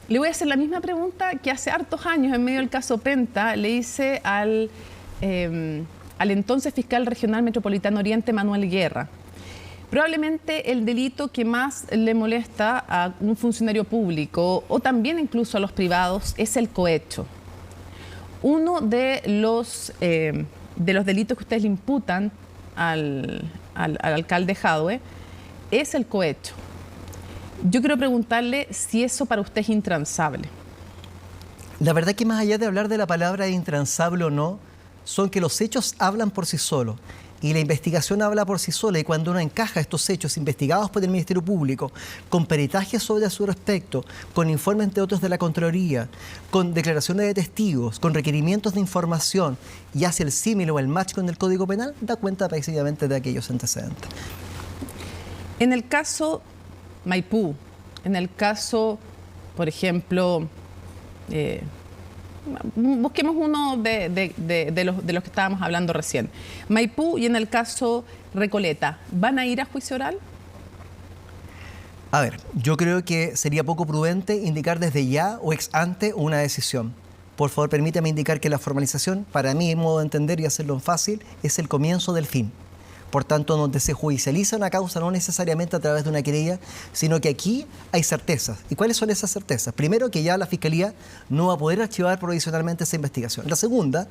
voy a hacer la misma pregunta que hace hartos años, en medio del caso Penta, le hice al entonces fiscal regional metropolitano Oriente, Manuel Guerra. Probablemente el delito que más le molesta a un funcionario público, o también incluso a los privados, es el cohecho. Uno de los delitos que ustedes le imputan al alcalde Jadwe es el cohecho. Yo quiero preguntarle si eso para usted es intransable. La verdad que más allá de hablar de la palabra intransable o no, son que los hechos hablan por sí solos. Y la investigación habla por sí sola, y cuando uno encaja estos hechos investigados por el Ministerio Público, con peritajes sobre su respecto, con informes entre otros de la Contraloría, con declaraciones de testigos, con requerimientos de información, y hace el símil o el match con el Código Penal, da cuenta precisamente de aquellos antecedentes. En el caso Maipú, en el caso, por ejemplo, busquemos uno de los que estábamos hablando recién. Maipú y en el caso Recoleta, ¿van a ir a juicio oral? A ver, yo creo que sería poco prudente indicar desde ya o ex ante una decisión. Por favor, permítame indicar que la formalización, para mí, en modo de entender y hacerlo fácil, es el comienzo del fin. Por tanto, donde se judicializa una causa no necesariamente a través de una querella, sino que aquí hay certezas. ¿Y cuáles son esas certezas? Primero, que ya la Fiscalía no va a poder archivar provisionalmente esa investigación. La segunda,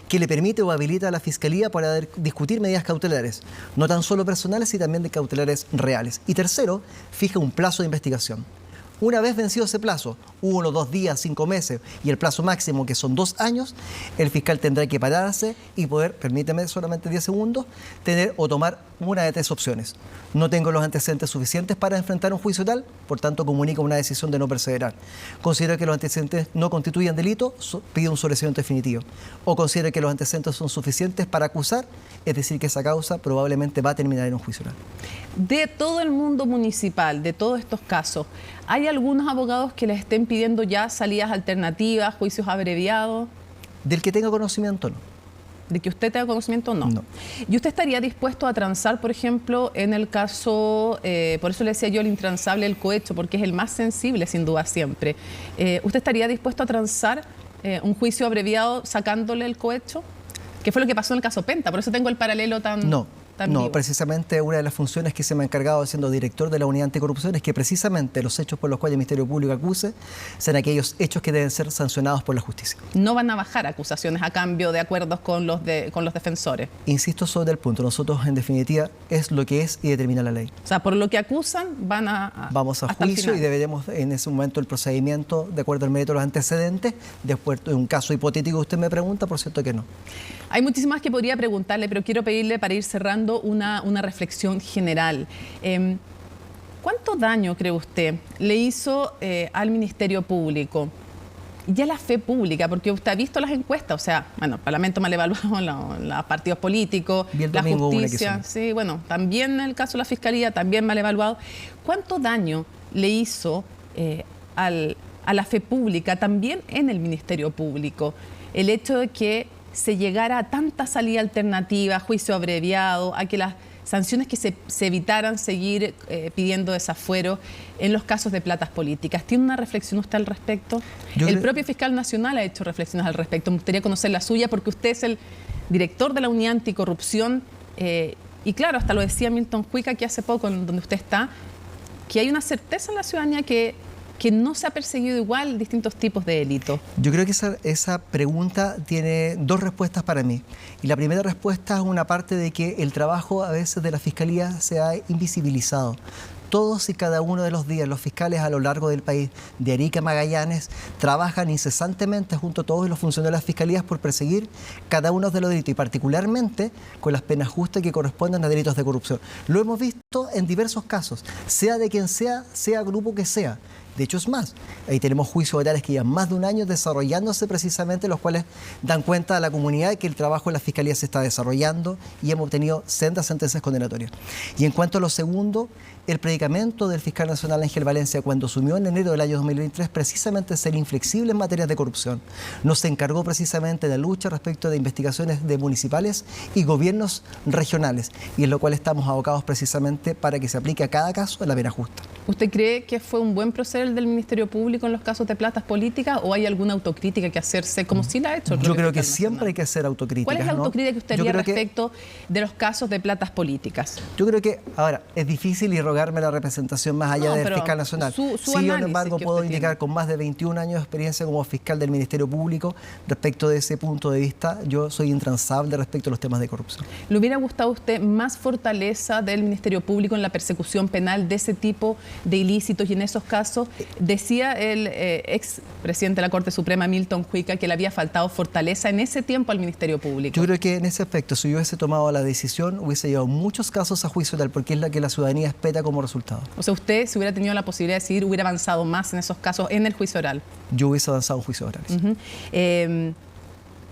que le permite o habilita a la Fiscalía para discutir medidas cautelares, no tan solo personales, sino también de cautelares reales. Y tercero, fija un plazo de investigación. Una vez vencido ese plazo, 1, 2 días, 5 meses y el plazo máximo, que son 2 años, el fiscal tendrá que pararse y poder, permíteme solamente 10 segundos, tener o tomar una de 3 opciones. No tengo los antecedentes suficientes para enfrentar un juicio oral, por tanto comunica una decisión de no perseverar. Considero que los antecedentes no constituyen delito, pide un sobreseimiento definitivo. O considero que los antecedentes son suficientes para acusar, es decir, que esa causa probablemente va a terminar en un juicio oral. De todo el mundo municipal, de todos estos casos, ¿hay algunos abogados que les estén pidiendo ya salidas alternativas, juicios abreviados? Del que tenga conocimiento, no. ¿De que usted tenga conocimiento? No. ¿Y usted estaría dispuesto a transar, por ejemplo, en el caso, por eso le decía yo el intransable, el cohecho, porque es el más sensible, sin duda, siempre? ¿Usted estaría dispuesto a transar un juicio abreviado sacándole el cohecho? ¿Qué fue lo que pasó en el caso Penta? Por eso tengo el paralelo tan... No, precisamente una de las funciones que se me ha encargado siendo director de la Unidad Anticorrupción es que precisamente los hechos por los cuales el Ministerio Público acuse sean aquellos hechos que deben ser sancionados por la justicia. ¿No van a bajar acusaciones a cambio de acuerdos con los defensores? Insisto sobre el punto. Nosotros, en definitiva, es lo que es y determina la ley. O sea, por lo que acusan, vamos a juicio y deberemos en ese momento el procedimiento, de acuerdo al mérito de los antecedentes. Después de un caso hipotético que usted me pregunta, por cierto que no. Hay muchísimas que podría preguntarle, pero quiero pedirle, para ir cerrando, una reflexión general. ¿Cuánto daño, cree usted, le hizo al Ministerio Público ya la fe pública, porque usted ha visto las encuestas, o sea, bueno, el Parlamento mal evaluado, los partidos políticos, la justicia, sí, bueno, también en el caso de la Fiscalía, también mal evaluado. ¿Cuánto daño le hizo a la fe pública, también en el Ministerio Público, el hecho de que se llegara a tanta salida alternativa, juicio abreviado, a que las sanciones que se evitaran seguir pidiendo desafuero en los casos de platas políticas? ¿Tiene una reflexión usted al respecto? El propio fiscal nacional ha hecho reflexiones al respecto. Me gustaría conocer la suya porque usted es el director de la Unidad Anticorrupción y claro, hasta lo decía Milton Huica aquí hace poco, donde usted está, que hay una certeza en la ciudadanía que no se ha perseguido igual distintos tipos de delitos. Yo creo que esa pregunta tiene dos respuestas para mí. Y la primera respuesta es una parte de que el trabajo a veces de la Fiscalía se ha invisibilizado. Todos y cada uno de los días los fiscales a lo largo del país, de Arica a Magallanes, trabajan incesantemente junto a todos los funcionarios de las fiscalías por perseguir cada uno de los delitos y particularmente con las penas justas que corresponden a delitos de corrupción. Lo hemos visto en diversos casos, sea de quien sea grupo que sea. De hecho, es más, ahí tenemos juicios orales que llevan más de un año desarrollándose precisamente, los cuales dan cuenta a la comunidad de que el trabajo en la Fiscalía se está desarrollando y hemos obtenido sendas sentencias condenatorias. Y en cuanto a lo segundo, el predicamento del fiscal nacional Ángel Valencia cuando asumió en enero del año 2023 precisamente ser inflexible en materia de corrupción. Nos encargó precisamente de la lucha respecto de investigaciones de municipales y gobiernos regionales y en lo cual estamos abocados precisamente para que se aplique a cada caso la pena justa. ¿Usted cree que fue un buen proceder el del Ministerio Público en los casos de platas políticas o hay alguna autocrítica que hacerse como sí la ha hecho? Yo creo que siempre hay que hacer autocrítica. ¿Cuál es la autocrítica que usted haría respecto de los casos de platas políticas? Yo creo que, ahora, es difícil irrogarme la representación más allá del fiscal nacional. Sí, yo, sin embargo, puedo indicar con más de 21 años de experiencia como fiscal del Ministerio Público, respecto de ese punto de vista, yo soy intransable respecto a los temas de corrupción. ¿Le hubiera gustado a usted más fortaleza del Ministerio Público en la persecución penal de ese tipo de ilícitos y en esos casos? Decía el ex presidente de la Corte Suprema, Milton Huica, que le había faltado fortaleza en ese tiempo al Ministerio Público. Yo creo que en ese aspecto, si yo hubiese tomado la decisión, hubiese llevado muchos casos a juicio oral, porque es la que la ciudadanía espera como resultado. O sea, usted, si hubiera tenido la posibilidad de decidir, hubiera avanzado más en esos casos en el juicio oral. Yo hubiese avanzado en juicio oral.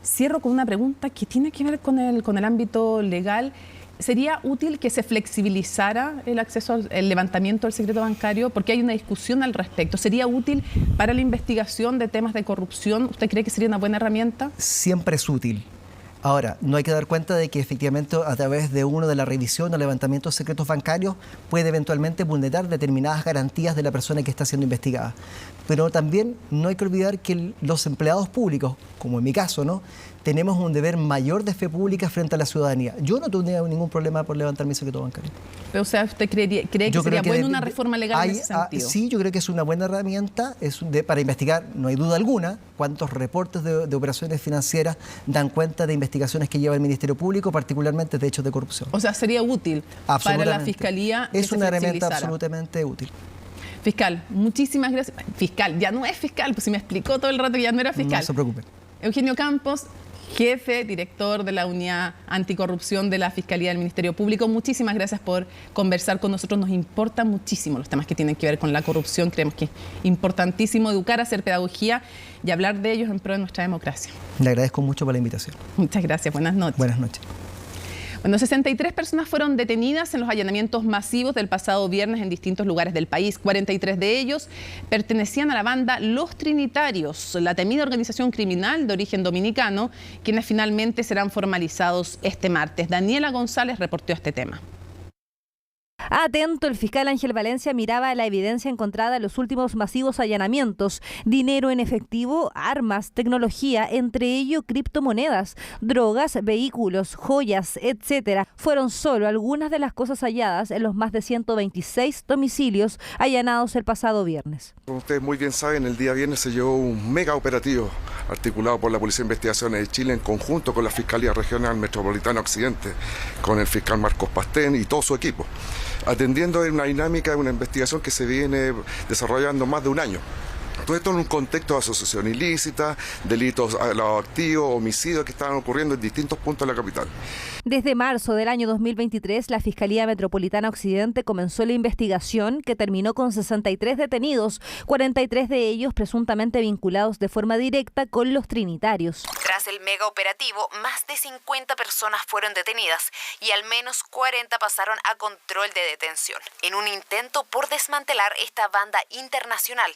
Cierro con una pregunta que tiene que ver con el ámbito legal. ¿Sería útil que se flexibilizara el acceso al levantamiento del secreto bancario? Porque hay una discusión al respecto. ¿Sería útil para la investigación de temas de corrupción? ¿Usted cree que sería una buena herramienta? Siempre es útil. Ahora, no hay que dar cuenta de que efectivamente a través de la revisión o levantamiento de secretos bancarios puede eventualmente vulnerar determinadas garantías de la persona que está siendo investigada. Pero también no hay que olvidar que los empleados públicos, como en mi caso, ¿no?, tenemos un deber mayor de fe pública frente a la ciudadanía. Yo no tendría ningún problema por levantar mi secreto bancario. Pero, o sea, ¿usted cree que sería buena una reforma legal en ese sentido? Sí, yo creo que es una buena herramienta para investigar, no hay duda alguna, cuántos reportes de operaciones financieras dan cuenta de investigaciones que lleva el Ministerio Público, particularmente de hechos de corrupción. O sea, sería útil para la Fiscalía. Es una herramienta absolutamente útil. Fiscal, muchísimas gracias. Fiscal, ya no es fiscal, pues si me explicó todo el rato que ya no era fiscal. No se preocupe. Eugenio Campos, jefe, director de la Unidad Anticorrupción de la Fiscalía del Ministerio Público. Muchísimas gracias por conversar con nosotros. Nos importan muchísimo los temas que tienen que ver con la corrupción. Creemos que es importantísimo educar, hacer pedagogía y hablar de ellos en pro de nuestra democracia. Le agradezco mucho por la invitación. Muchas gracias. Buenas noches. Buenas noches. Bueno, 63 personas fueron detenidas en los allanamientos masivos del pasado viernes en distintos lugares del país. 43 de ellos pertenecían a la banda Los Trinitarios, la temida organización criminal de origen dominicano, quienes finalmente serán formalizados este martes. Daniela González reportó este tema. Atento, el fiscal Ángel Valencia miraba la evidencia encontrada en los últimos masivos allanamientos: dinero en efectivo, armas, tecnología, entre ello criptomonedas, drogas, vehículos, joyas, etcétera. Fueron solo algunas de las cosas halladas en los más de 126 domicilios allanados el pasado viernes. Como ustedes muy bien saben, el día viernes se llevó un mega operativo articulado por la Policía de Investigaciones de Chile en conjunto con la Fiscalía Regional Metropolitana Occidente, con el fiscal Marcos Pastén y todo su equipo, atendiendo a una dinámica de una investigación que se viene desarrollando más de un año. Todo esto en un contexto de asociación ilícita, delitos a los activos, homicidios que estaban ocurriendo en distintos puntos de la capital. Desde marzo del año 2023, la Fiscalía Metropolitana Occidente comenzó la investigación que terminó con 63 detenidos, 43 de ellos presuntamente vinculados de forma directa con los trinitarios. Tras el mega operativo, más de 50 personas fueron detenidas y al menos 40 pasaron a control de detención, en un intento por desmantelar esta banda internacional.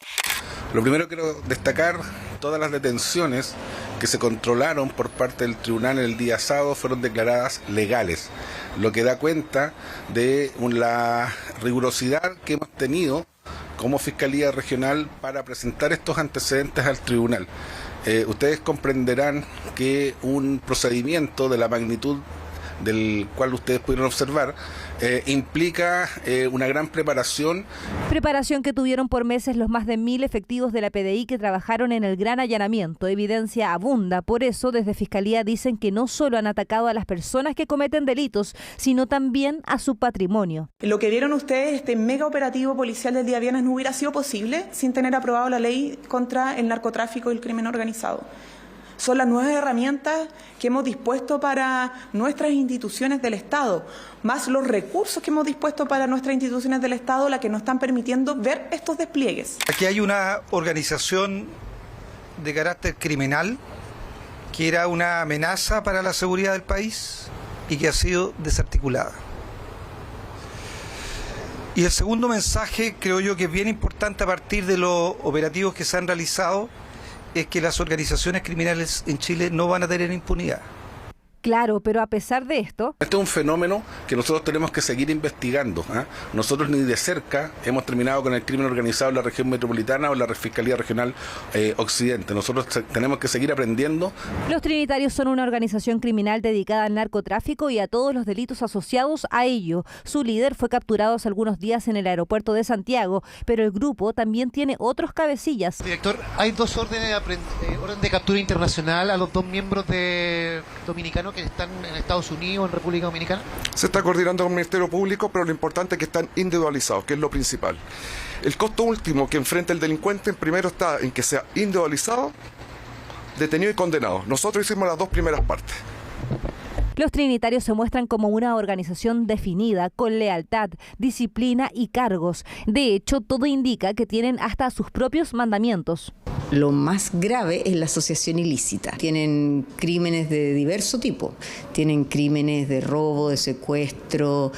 Lo primero que quiero destacar, todas las detenciones que se controlaron por parte del tribunal el día sábado fueron declaradas legales, lo que da cuenta de la rigurosidad que hemos tenido como Fiscalía Regional para presentar estos antecedentes al tribunal. Ustedes comprenderán que un procedimiento de la magnitud del cual ustedes pudieron observar, implica una gran preparación. Preparación que tuvieron por meses los más de 1.000 efectivos de la PDI que trabajaron en el gran allanamiento. Evidencia abunda. Por eso, desde Fiscalía dicen que no solo han atacado a las personas que cometen delitos, sino también a su patrimonio. Lo que vieron ustedes, este mega operativo policial del día viernes, no hubiera sido posible sin tener aprobado la ley contra el narcotráfico y el crimen organizado. Son las nuevas herramientas que hemos dispuesto para nuestras instituciones del Estado, más los recursos que hemos dispuesto para nuestras instituciones del Estado, las que nos están permitiendo ver estos despliegues. Aquí hay una organización de carácter criminal que era una amenaza para la seguridad del país y que ha sido desarticulada. Y el segundo mensaje, creo yo que es bien importante a partir de los operativos que se han realizado, es que las organizaciones criminales en Chile no van a tener impunidad. Claro, pero a pesar de esto... Este es un fenómeno que nosotros tenemos que seguir investigando. Nosotros ni de cerca hemos terminado con el crimen organizado en la región metropolitana o en la Fiscalía Regional Occidente. Nosotros tenemos que seguir aprendiendo. Los trinitarios son una organización criminal dedicada al narcotráfico y a todos los delitos asociados a ello. Su líder fue capturado hace algunos días en el aeropuerto de Santiago, pero el grupo también tiene otros cabecillas. Director, hay dos órdenes de captura internacional a los dos miembros dominicanos que están en Estados Unidos, en República Dominicana. Se está coordinando con el Ministerio Público, pero lo importante es que están individualizados, que es lo principal. El costo último que enfrenta el delincuente primero está en que sea individualizado, detenido y condenado. Nosotros hicimos las dos primeras partes. Los trinitarios se muestran como una organización definida, con lealtad, disciplina y cargos. De hecho, todo indica que tienen hasta sus propios mandamientos. Lo más grave es la asociación ilícita. Tienen crímenes de diverso tipo. Tienen crímenes de robo, de secuestro,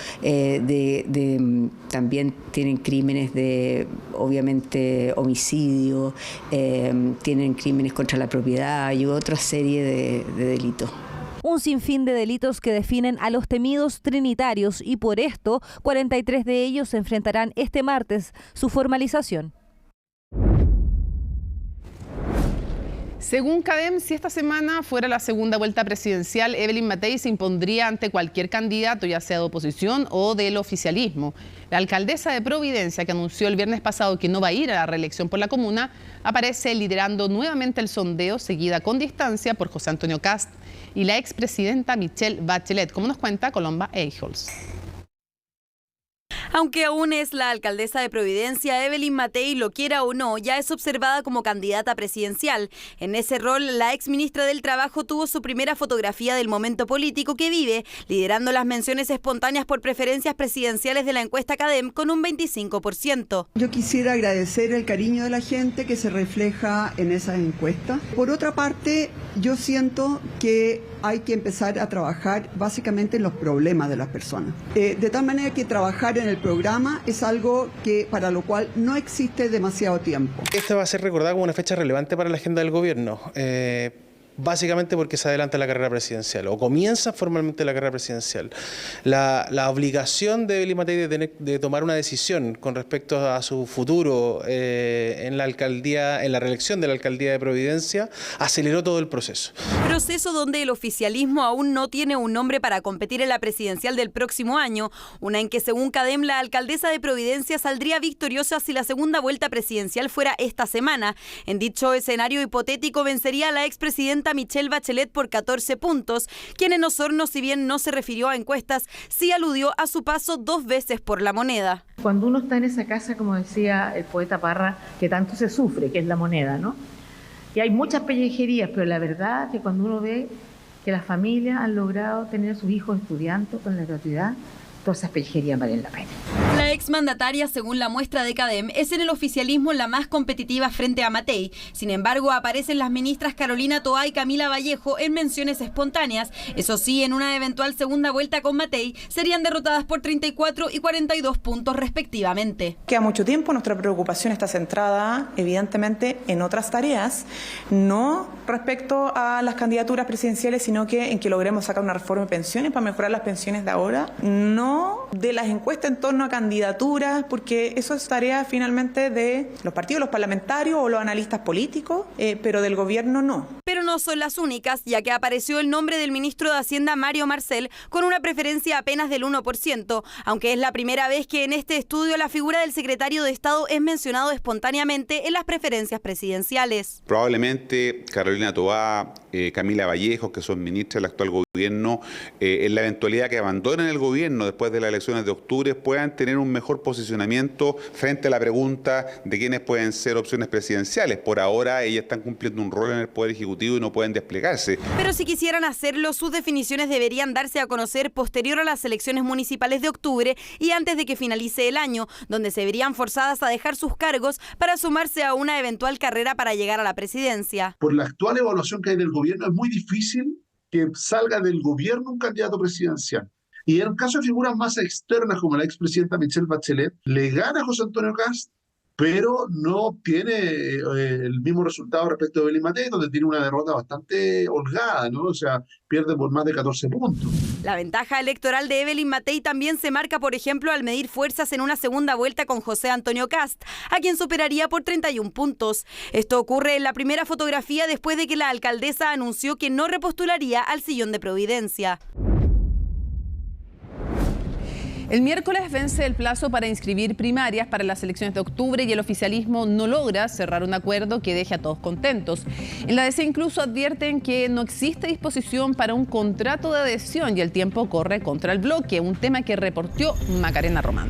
también tienen crímenes de, obviamente, homicidio, tienen crímenes contra la propiedad y otra serie de delitos. Un sinfín de delitos que definen a los temidos trinitarios y por esto 43 de ellos enfrentarán este martes su formalización. Según CADEM, si esta semana fuera la segunda vuelta presidencial, Evelyn Matei se impondría ante cualquier candidato, ya sea de oposición o del oficialismo. La alcaldesa de Providencia, que anunció el viernes pasado que no va a ir a la reelección por la comuna, aparece liderando nuevamente el sondeo, seguida con distancia por José Antonio Kast y la expresidenta Michelle Bachelet, como nos cuenta Colomba Eijols. Aunque aún es la alcaldesa de Providencia, Evelyn Matei, lo quiera o no, ya es observada como candidata presidencial. En ese rol, la exministra del Trabajo tuvo su primera fotografía del momento político que vive, liderando las menciones espontáneas por preferencias presidenciales de la encuesta CADEM con un 25%. Yo quisiera agradecer el cariño de la gente que se refleja en esas encuestas. Por otra parte, yo siento que hay que empezar a trabajar básicamente en los problemas de las personas. De tal manera que trabajar en el programa es algo que para lo cual no existe demasiado tiempo. Esta va a ser recordada como una fecha relevante para la agenda del gobierno. Básicamente porque se adelanta la carrera presidencial o comienza formalmente la carrera presidencial. La obligación de Evelyn Matei de tomar una decisión con respecto a su futuro en la alcaldía, en la reelección de la alcaldía de Providencia, aceleró todo el proceso. Proceso donde el oficialismo aún no tiene un nombre para competir en la presidencial del próximo año, una en que según CADEM la alcaldesa de Providencia saldría victoriosa si la segunda vuelta presidencial fuera esta semana. En dicho escenario hipotético vencería a la expresidenta Michelle Bachelet por 14 puntos, quien en Osorno, si bien no se refirió a encuestas, sí aludió a su paso 2 veces por La Moneda. Cuando uno está en esa casa, como decía el poeta Parra, que tanto se sufre, que es La Moneda, ¿no? Y hay muchas pellejerías, pero la verdad es que cuando uno ve que las familias han logrado tener a sus hijos estudiando con la gratuidad, todas esas pellejerías valen la pena. La exmandataria, según la muestra de CADEM, es en el oficialismo la más competitiva frente a Matei. Sin embargo, aparecen las ministras Carolina Toá y Camila Vallejo en menciones espontáneas. Eso sí, en una eventual segunda vuelta con Matei, serían derrotadas por 34 y 42 puntos respectivamente. Queda mucho tiempo, nuestra preocupación está centrada evidentemente en otras tareas, no respecto a las candidaturas presidenciales, sino que en que logremos sacar una reforma de pensiones para mejorar las pensiones de ahora, no de las encuestas en torno a candidaturas, porque eso es tarea finalmente de los partidos, los parlamentarios o los analistas políticos, pero del gobierno no. Pero no son las únicas, ya que apareció el nombre del ministro de Hacienda, Mario Marcel, con una preferencia apenas del 1%, aunque es la primera vez que en este estudio la figura del secretario de Estado es mencionado espontáneamente en las preferencias presidenciales. Probablemente Carolina Toá, Camila Vallejo, que son ministras del actual gobierno, en la eventualidad que abandonen el gobierno después de las elecciones de octubre, puedan tener un mejor posicionamiento frente a la pregunta de quiénes pueden ser opciones presidenciales. Por ahora ellas están cumpliendo un rol en el Poder Ejecutivo y no pueden desplegarse. Pero si quisieran hacerlo, sus definiciones deberían darse a conocer posterior a las elecciones municipales de octubre y antes de que finalice el año, donde se verían forzadas a dejar sus cargos para sumarse a una eventual carrera para llegar a la presidencia. Por la actual evaluación que hay del gobierno, es muy difícil que salga del gobierno un candidato presidencial. Y en el caso de figuras más externas, como la expresidenta Michelle Bachelet, le gana a José Antonio Kast, pero no obtiene el mismo resultado respecto de Evelyn Matei, donde tiene una derrota bastante holgada, ¿no? O sea, pierde por más de 14 puntos. La ventaja electoral de Evelyn Matei también se marca, por ejemplo, al medir fuerzas en una segunda vuelta con José Antonio Kast, a quien superaría por 31 puntos. Esto ocurre en la primera fotografía después de que la alcaldesa anunció que no repostularía al sillón de Providencia. El miércoles vence el plazo para inscribir primarias para las elecciones de octubre y el oficialismo no logra cerrar un acuerdo que deje a todos contentos. En la DC incluso advierten que no existe disposición para un contrato de adhesión y el tiempo corre contra el bloque, un tema que reportó Macarena Román.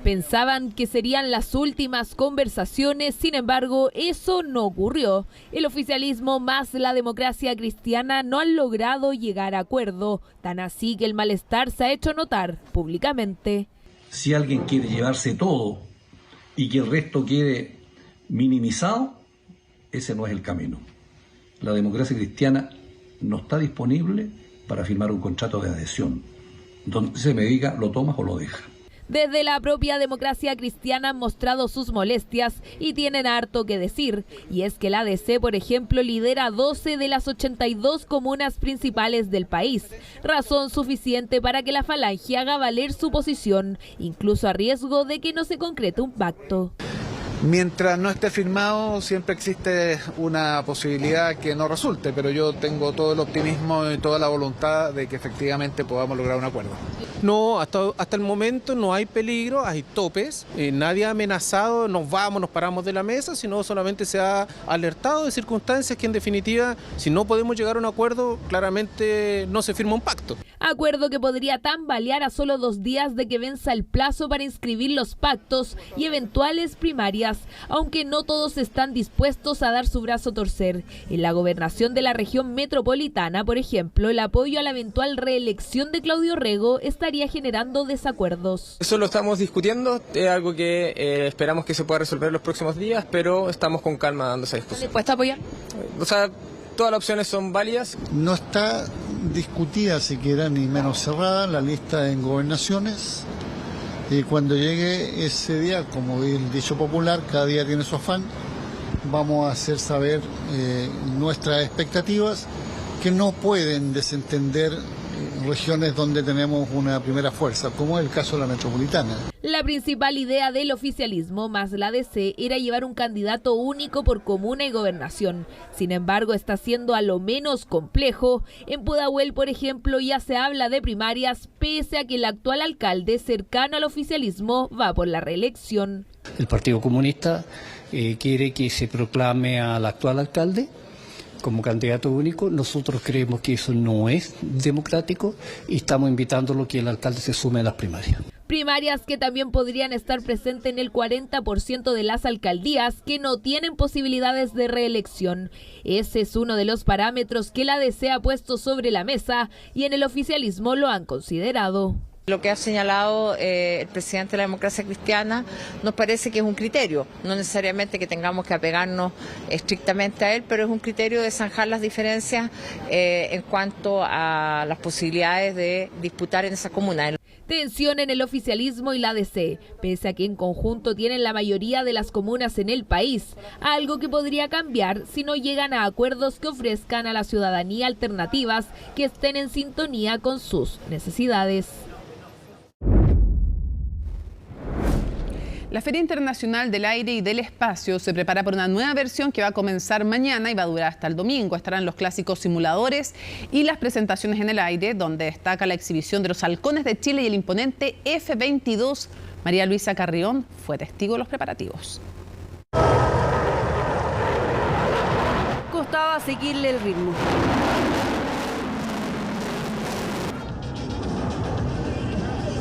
Pensaban que serían las últimas conversaciones, sin embargo, eso no ocurrió. El oficialismo más la democracia cristiana no han logrado llegar a acuerdo, tan así que el malestar se ha hecho notar públicamente. Si alguien quiere llevarse todo y que el resto quede minimizado, ese no es el camino. La democracia cristiana no está disponible para firmar un contrato de adhesión, donde se me diga lo tomas o lo dejas. Desde la propia democracia cristiana han mostrado sus molestias y tienen harto que decir. Y es que la ADC, por ejemplo, lidera 12 de las 82 comunas principales del país. Razón suficiente para que la Falange haga valer su posición, incluso a riesgo de que no se concrete un pacto. Mientras no esté firmado, siempre existe una posibilidad que no resulte, pero yo tengo todo el optimismo y toda la voluntad de que efectivamente podamos lograr un acuerdo. No, hasta el momento no hay peligro, hay topes, nadie ha amenazado, nos paramos de la mesa, sino solamente se ha alertado de circunstancias que en definitiva, si no podemos llegar a un acuerdo, claramente no se firma un pacto. Acuerdo que podría tambalear a solo 2 días de que venza el plazo para inscribir los pactos y eventuales primarias, aunque no todos están dispuestos a dar su brazo a torcer. En la gobernación de la región metropolitana, por ejemplo, el apoyo a la eventual reelección de Claudio Rego estaría generando desacuerdos. Eso lo estamos discutiendo, es algo que esperamos que se pueda resolver en los próximos días, pero estamos con calma dando esa discusión. ¿Dispuesta a apoyar? O sea, todas las opciones son válidas. No está discutida siquiera ni menos cerrada la lista en gobernaciones. Y cuando llegue ese día, como el dicho popular, cada día tiene su afán, vamos a hacer saber nuestras expectativas, que no pueden desentender regiones donde tenemos una primera fuerza, como es el caso de la metropolitana. La principal idea del oficialismo más la DC era llevar un candidato único por comuna y gobernación. Sin embargo, está siendo a lo menos complejo. En Pudahuel, por ejemplo, ya se habla de primarias, pese a que el actual alcalde cercano al oficialismo va por la reelección. El Partido Comunista quiere que se proclame al actual alcalde como candidato único. Nosotros creemos que eso no es democrático y estamos invitándolo que el alcalde se sume a las primarias. Primarias que también podrían estar presentes en el 40% de las alcaldías que no tienen posibilidades de reelección. Ese es uno de los parámetros que la DC ha puesto sobre la mesa y en el oficialismo lo han considerado. Lo que ha señalado el presidente de la Democracia Cristiana nos parece que es un criterio, no necesariamente que tengamos que apegarnos estrictamente a él, pero es un criterio de zanjar las diferencias en cuanto a las posibilidades de disputar en esa comuna. Tensión en el oficialismo y la DC, pese a que en conjunto tienen la mayoría de las comunas en el país, algo que podría cambiar si no llegan a acuerdos que ofrezcan a la ciudadanía alternativas que estén en sintonía con sus necesidades. La Feria Internacional del Aire y del Espacio se prepara por una nueva versión que va a comenzar mañana y va a durar hasta el domingo. Estarán los clásicos simuladores y las presentaciones en el aire, donde destaca la exhibición de los halcones de Chile y el imponente F-22. María Luisa Carrión fue testigo de los preparativos. Costaba seguirle el ritmo.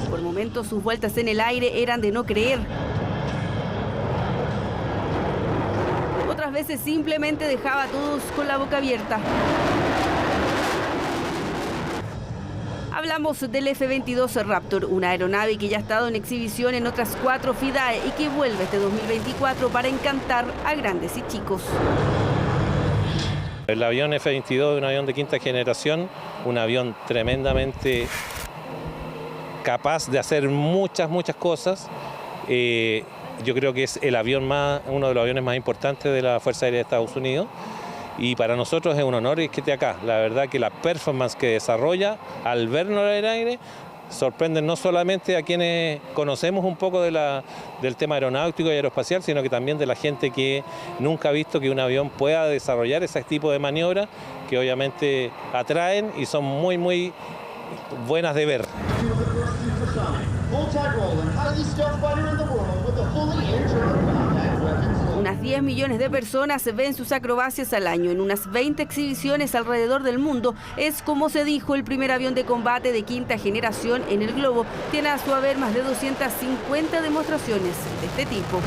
Por momentos sus vueltas en el aire eran de no creer. Otras veces simplemente dejaba a todos con la boca abierta. Hablamos del F-22 Raptor, una aeronave que ya ha estado en exhibición en otras 4 FIDAE y que vuelve este 2024 para encantar a grandes y chicos. El avión F-22 es un avión de quinta generación, un avión tremendamente capaz de hacer muchas cosas. Yo creo que es uno de los aviones más importantes de la Fuerza Aérea de Estados Unidos y para nosotros es un honor que esté acá. La verdad que la performance que desarrolla al vernos en el aire sorprende no solamente a quienes conocemos un poco del tema aeronáutico y aeroespacial, sino que también de la gente que nunca ha visto que un avión pueda desarrollar ese tipo de maniobras que obviamente atraen y son muy buenas de ver. Unas 10 millones de personas ven sus acrobacias al año en unas 20 exhibiciones alrededor del mundo. Es como se dijo el primer avión de combate de quinta generación en el globo. Tiene a su haber más de 250 demostraciones de este tipo.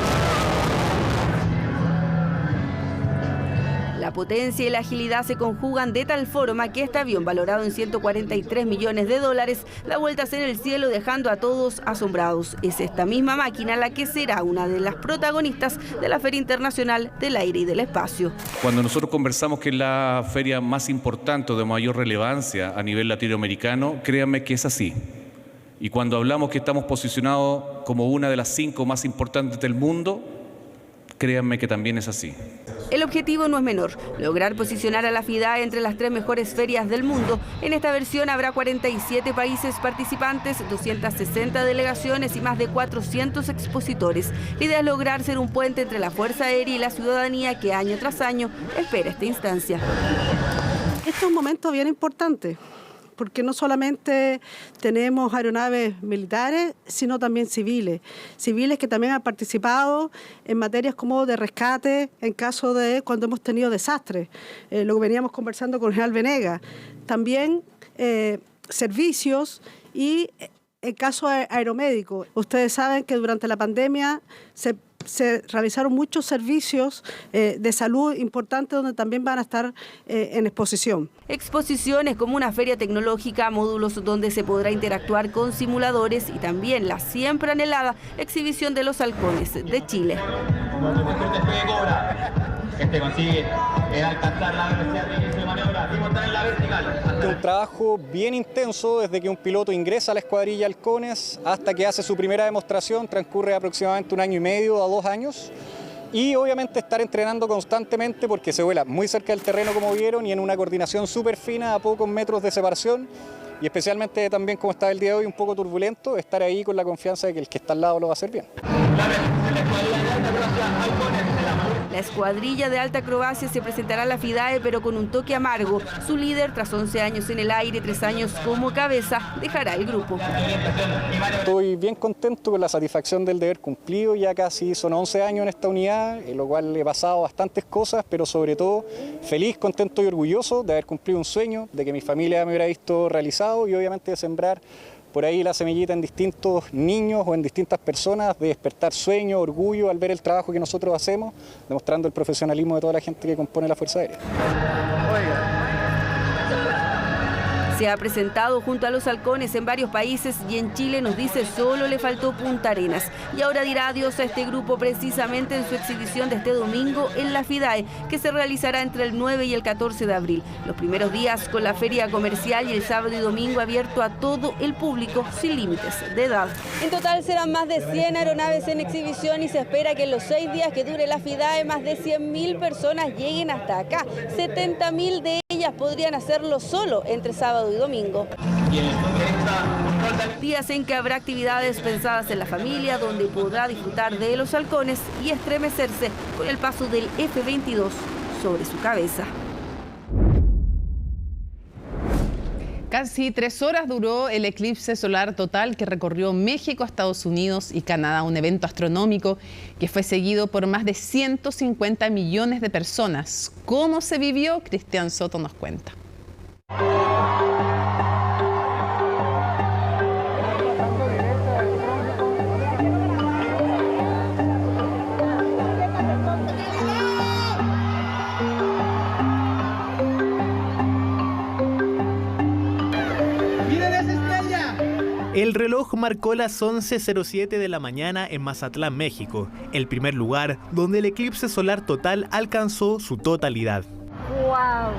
La potencia y la agilidad se conjugan de tal forma que este avión, valorado en 143 millones de dólares, da vueltas en el cielo dejando a todos asombrados. Es esta misma máquina la que será una de las protagonistas de la Feria Internacional del Aire y del Espacio. Cuando nosotros conversamos que es la feria más importante o de mayor relevancia a nivel latinoamericano, créanme que es así. Y cuando hablamos que estamos posicionados como una de las 5 más importantes del mundo, créanme que también es así. El objetivo no es menor, lograr posicionar a la FIDAE entre las 3 mejores ferias del mundo. En esta versión habrá 47 países participantes, 260 delegaciones y más de 400 expositores. La idea es lograr ser un puente entre la Fuerza Aérea y la ciudadanía que año tras año espera esta instancia. Este es un momento bien importante, porque no solamente tenemos aeronaves militares, sino también civiles que también han participado en materias como de rescate en caso de cuando hemos tenido desastres, lo que veníamos conversando con el general Venegas, también servicios y en caso aeromédico. Ustedes saben que durante la pandemia se realizaron muchos servicios de salud importantes donde también van a estar en exposición. Exposiciones como una feria tecnológica, módulos donde se podrá interactuar con simuladores y también la siempre anhelada exhibición de los halcones de Chile. Este consigue alcanzar la velocidad de inicio de maniobra y montar en la vertical. Un trabajo bien intenso desde que un piloto ingresa a la escuadrilla Halcones hasta que hace su primera demostración, transcurre aproximadamente 1 año y medio a 2 años. Y obviamente estar entrenando constantemente porque se vuela muy cerca del terreno como vieron y en una coordinación súper fina a pocos metros de separación. Y especialmente también como está el día de hoy un poco turbulento, estar ahí con la confianza de que el que está al lado lo va a hacer bien. La escuadrilla de alta acrobacia se presentará a la FIDAE, pero con un toque amargo. Su líder, tras 11 años en el aire, 3 años como cabeza, dejará el grupo. Estoy bien contento con la satisfacción del deber cumplido. Ya casi son 11 años en esta unidad, en lo cual he pasado bastantes cosas, pero sobre todo feliz, contento y orgulloso de haber cumplido un sueño, de que mi familia me hubiera visto realizado y obviamente de sembrar por ahí la semillita en distintos niños o en distintas personas de despertar sueño, orgullo al ver el trabajo que nosotros hacemos, demostrando el profesionalismo de toda la gente que compone la Fuerza Aérea. Se ha presentado junto a los halcones en varios países y en Chile, nos dice, solo le faltó Punta Arenas. Y ahora dirá adiós a este grupo precisamente en su exhibición de este domingo en la FIDAE, que se realizará entre el 9 y el 14 de abril. Los primeros días con la feria comercial y el sábado y domingo abierto a todo el público sin límites de edad. En total serán más de 100 aeronaves en exhibición y se espera que en los 6 días que dure la FIDAE más de 100.000 personas lleguen hasta acá. 70.000 de ellas podrían hacerlo solo entre sábado y domingo. Días en que habrá actividades pensadas en la familia, donde podrá disfrutar de los halcones y estremecerse con el paso del F-22 sobre su cabeza. Casi 3 horas duró el eclipse solar total que recorrió México, Estados Unidos y Canadá, un evento astronómico que fue seguido por más de 150 millones de personas. ¿Cómo se vivió? Cristian Soto nos cuenta. El reloj marcó las 11:07 de la mañana en Mazatlán, México, el primer lugar donde el eclipse solar total alcanzó su totalidad. ¡Wow!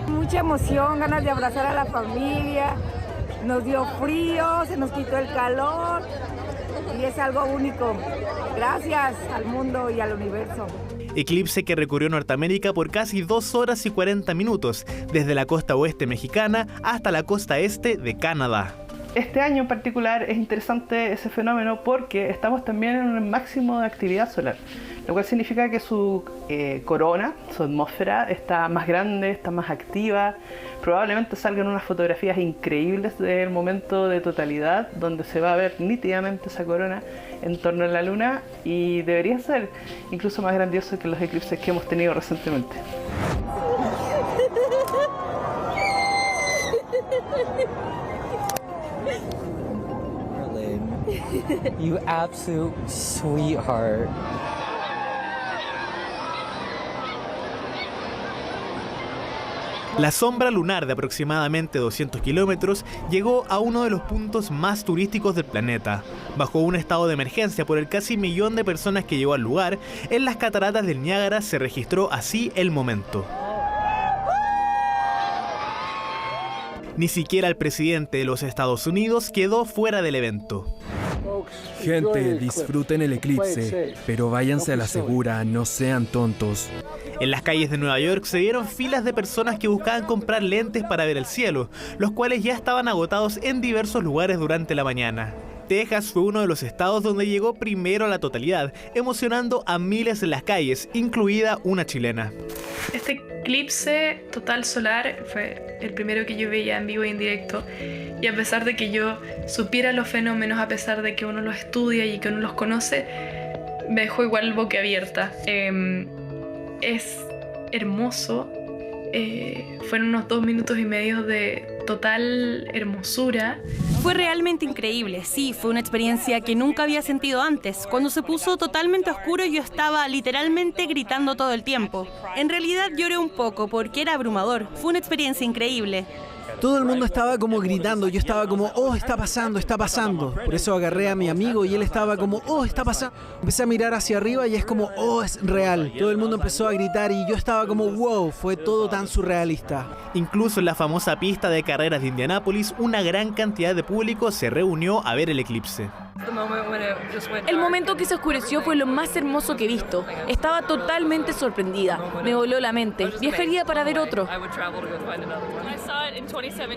Mucha emoción, ganas de abrazar a la familia, nos dio frío, se nos quitó el calor y es algo único. Gracias al mundo y al universo. Eclipse que recorrió Norteamérica por casi 2 horas y 40 minutos, desde la costa oeste mexicana hasta la costa este de Canadá. Este año en particular es interesante ese fenómeno porque estamos también en un máximo de actividad solar, lo cual significa que su corona, su atmósfera, está más grande, está más activa. Probablemente salgan unas fotografías increíbles del momento de totalidad, donde se va a ver nítidamente esa corona en torno a la luna y debería ser incluso más grandioso que los eclipses que hemos tenido recientemente. You absolute sweetheart. La sombra lunar de aproximadamente 200 kilómetros llegó a uno de los puntos más turísticos del planeta. Bajo un estado de emergencia por el casi 1 millón de personas que llegó al lugar, en las cataratas del Niágara se registró así el momento. Ni siquiera el presidente de los Estados Unidos quedó fuera del evento. Gente, disfruten el eclipse, pero váyanse a la segura, no sean tontos. En las calles de Nueva York se vieron filas de personas que buscaban comprar lentes para ver el cielo, los cuales ya estaban agotados en diversos lugares durante la mañana. Texas fue uno de los estados donde llegó primero a la totalidad, emocionando a miles en las calles, incluida una chilena. Este eclipse total solar fue el primero que yo veía en vivo e en directo, y a pesar de que yo supiera los fenómenos, a pesar de que uno los estudia y que uno los conoce, me dejó igual boquiabierta. Es hermoso, fueron unos 2 minutos y medio de total hermosura. Fue realmente increíble, sí, fue una experiencia que nunca había sentido antes. Cuando se puso totalmente oscuro yo estaba literalmente gritando todo el tiempo. En realidad lloré un poco porque era abrumador, fue una experiencia increíble. Todo el mundo estaba como gritando, yo estaba como, oh, está pasando, está pasando. Por eso agarré a mi amigo y él estaba como, oh, está pasando. Empecé a mirar hacia arriba y es como, oh, es real. Todo el mundo empezó a gritar y yo estaba como, wow, fue todo tan surrealista. Incluso en la famosa pista de carreras de Indianápolis, una gran cantidad de público se reunió a ver el eclipse. El momento que se oscureció fue lo más hermoso que he visto. Estaba totalmente sorprendida. Me voló la mente. Viajaría para ver otro.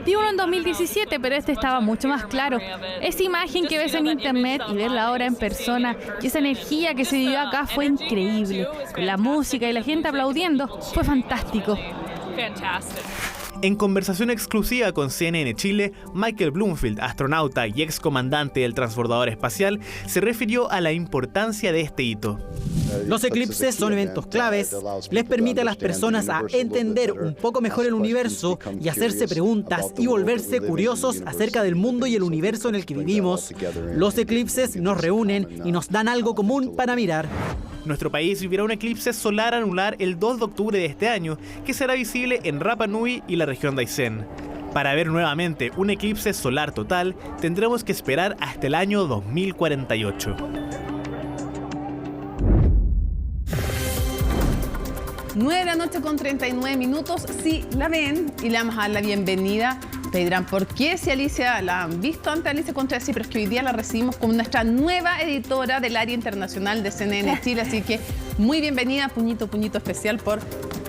Vi uno en 2017, pero este estaba mucho más claro. Esa imagen que ves en internet y verla ahora en persona y esa energía que se vivió acá fue increíble. Con la música y la gente aplaudiendo, fue fantástico. En conversación exclusiva con CNN Chile, Michael Bloomfield, astronauta y excomandante del transbordador espacial, se refirió a la importancia de este hito. Los eclipses son eventos claves, les permite a las personas a entender un poco mejor el universo y hacerse preguntas y volverse curiosos acerca del mundo y el universo en el que vivimos. Los eclipses nos reúnen y nos dan algo común para mirar. Nuestro país vivirá un eclipse solar anular el 2 de octubre de este año, que será visible en Rapa Nui y la región de Aysén. Para ver nuevamente un eclipse solar total, tendremos que esperar hasta el año 2048. 9 de la noche con 39 minutos. Si la ven y le vamos a dar la bienvenida, te dirán por qué, si Alicia la han visto antes, Alicia Contreras, sí, pero es que hoy día la recibimos como nuestra nueva editora del área internacional de CNN Chile, así que muy bienvenida, puñito especial por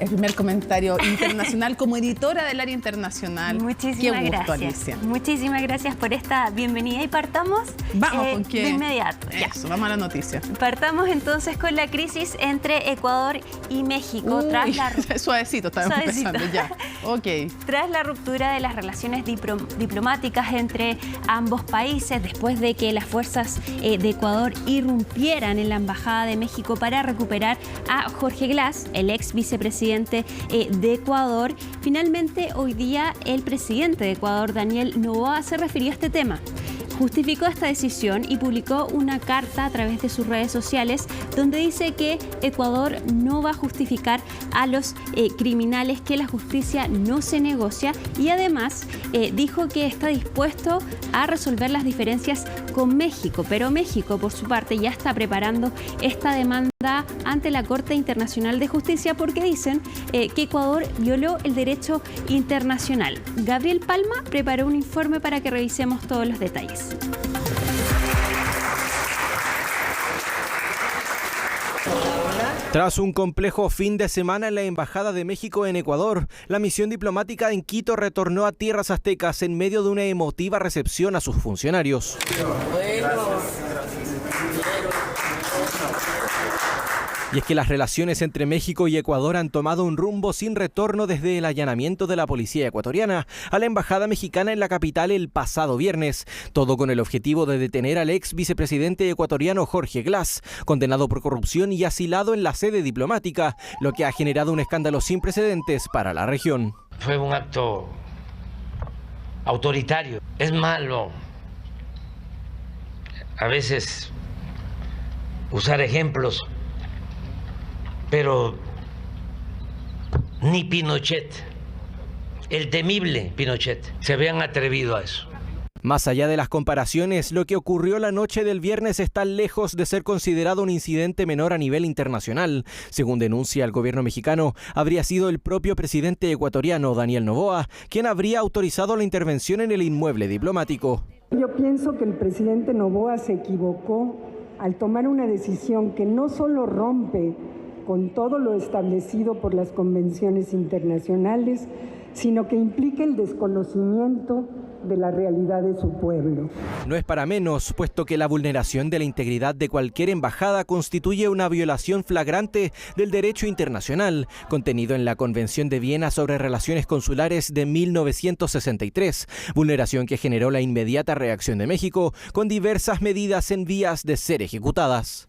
el primer comentario internacional como editora del área internacional. Muchísimas gracias. Alicia. Muchísimas gracias por esta bienvenida y partamos de inmediato. Eso, vamos a la noticia. Partamos entonces con la crisis entre Ecuador y México. Suavecito, estamos empezando ya. Ok. Tras la ruptura de las relaciones diplomáticas entre ambos países, después de que las fuerzas de Ecuador irrumpieran en la Embajada de México para recuperar a Jorge Glass, el ex vicepresidente de Ecuador, finalmente hoy día el presidente de Ecuador, Daniel Noboa, se refirió a este tema. Justificó esta decisión y publicó una carta a través de sus redes sociales donde dice que Ecuador no va a justificar a los criminales, que la justicia no se negocia, y además dijo que está dispuesto a resolver las diferencias con México, pero México por su parte ya está preparando esta demanda ante la Corte Internacional de Justicia porque dicen que Ecuador violó el derecho internacional. Gabriel Palma preparó un informe para que revisemos todos los detalles. Tras un complejo fin de semana en la Embajada de México en Ecuador, la misión diplomática en Quito retornó a tierras aztecas en medio de una emotiva recepción a sus funcionarios. Y es que las relaciones entre México y Ecuador han tomado un rumbo sin retorno desde el allanamiento de la policía ecuatoriana a la embajada mexicana en la capital el pasado viernes, todo con el objetivo de detener al ex vicepresidente ecuatoriano Jorge Glass, condenado por corrupción y asilado en la sede diplomática, lo que ha generado un escándalo sin precedentes para la región. Fue un acto autoritario. Es malo a veces usar ejemplos, pero ni Pinochet, el temible Pinochet, se habían atrevido a eso. Más allá de las comparaciones, lo que ocurrió la noche del viernes está lejos de ser considerado un incidente menor a nivel internacional. Según denuncia el gobierno mexicano, habría sido el propio presidente ecuatoriano, Daniel Noboa, quien habría autorizado la intervención en el inmueble diplomático. Yo pienso que el presidente Noboa se equivocó al tomar una decisión que no solo rompe con todo lo establecido por las convenciones internacionales, sino que implica el desconocimiento de la realidad de su pueblo. No es para menos, puesto que la vulneración de la integridad de cualquier embajada constituye una violación flagrante del derecho internacional, contenido en la Convención de Viena sobre Relaciones Consulares de 1963, vulneración que generó la inmediata reacción de México, con diversas medidas en vías de ser ejecutadas.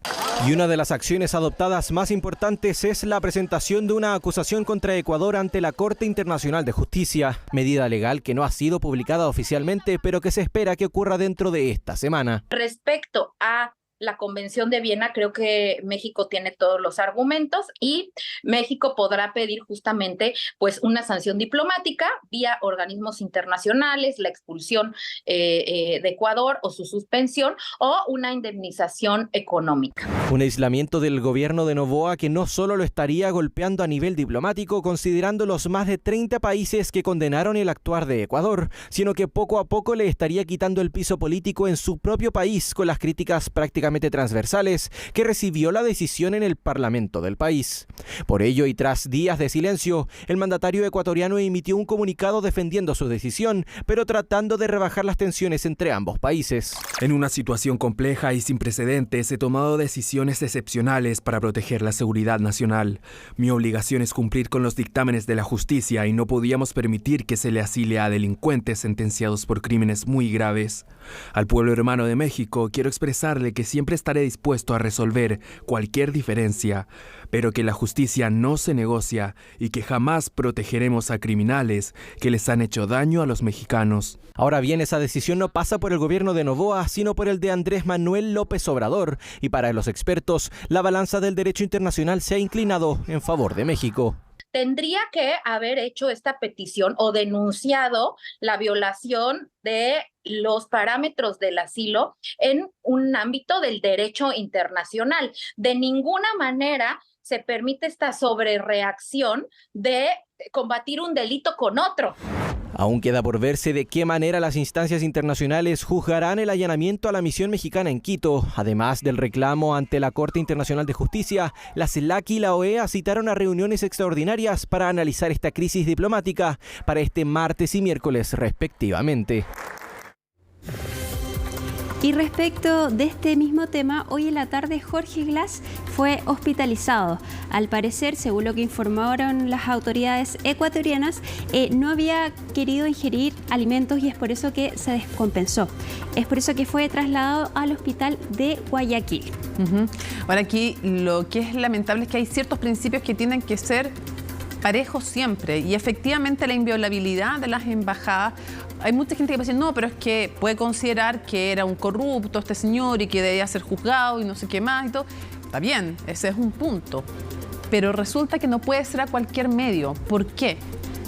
Y una de las acciones adoptadas más importantes es la presentación de una acusación contra Ecuador ante la Corte Internacional de Justicia, medida legal que no ha sido publicada oficialmente, pero que se espera que ocurra dentro de esta semana. Respecto a la Convención de Viena, creo que México tiene todos los argumentos y México podrá pedir justamente pues una sanción diplomática vía organismos internacionales, la expulsión de Ecuador o su suspensión o una indemnización económica. Un aislamiento del gobierno de Noboa que no solo lo estaría golpeando a nivel diplomático, considerando los más de 30 países que condenaron el actuar de Ecuador, sino que poco a poco le estaría quitando el piso político en su propio país con las críticas prácticamente políticamente transversales que recibió la decisión en el Parlamento del país. Por ello, y tras días de silencio, el mandatario ecuatoriano emitió un comunicado defendiendo su decisión, pero tratando de rebajar las tensiones entre ambos países. En una situación compleja y sin precedentes, he tomado decisiones excepcionales para proteger la seguridad nacional. Mi obligación es cumplir con los dictámenes de la justicia y no podíamos permitir que se le asile a delincuentes sentenciados por crímenes muy graves. Al pueblo hermano de México quiero expresarle que siempre estaré dispuesto a resolver cualquier diferencia, pero que la justicia no se negocia y que jamás protegeremos a criminales que les han hecho daño a los mexicanos. Ahora bien, esa decisión no pasa por el gobierno de Noboa, sino por el de Andrés Manuel López Obrador, y para los expertos, la balanza del derecho internacional se ha inclinado en favor de México. Tendría que haber hecho esta petición o denunciado la violación de los parámetros del asilo en un ámbito del derecho internacional. De ninguna manera se permite esta sobrereacción de combatir un delito con otro. Aún queda por verse de qué manera las instancias internacionales juzgarán el allanamiento a la misión mexicana en Quito. Además del reclamo ante la Corte Internacional de Justicia, la CELAC y la OEA citaron a reuniones extraordinarias para analizar esta crisis diplomática para este martes y miércoles respectivamente. Y respecto de este mismo tema, hoy en la tarde Jorge Glass fue hospitalizado. Al parecer, según lo que informaron las autoridades ecuatorianas, no había querido ingerir alimentos y es por eso que se descompensó. Es por eso que fue trasladado al hospital de Guayaquil. Ahora aquí lo que es lamentable es que hay ciertos principios que tienen que ser parejos siempre y efectivamente la inviolabilidad de las embajadas. Hay mucha gente que dice, no, pero es que puede considerar que era un corrupto este señor y que debía ser juzgado y no sé qué más y todo. Está bien, ese es un punto. Pero resulta que no puede ser a cualquier medio. ¿Por qué?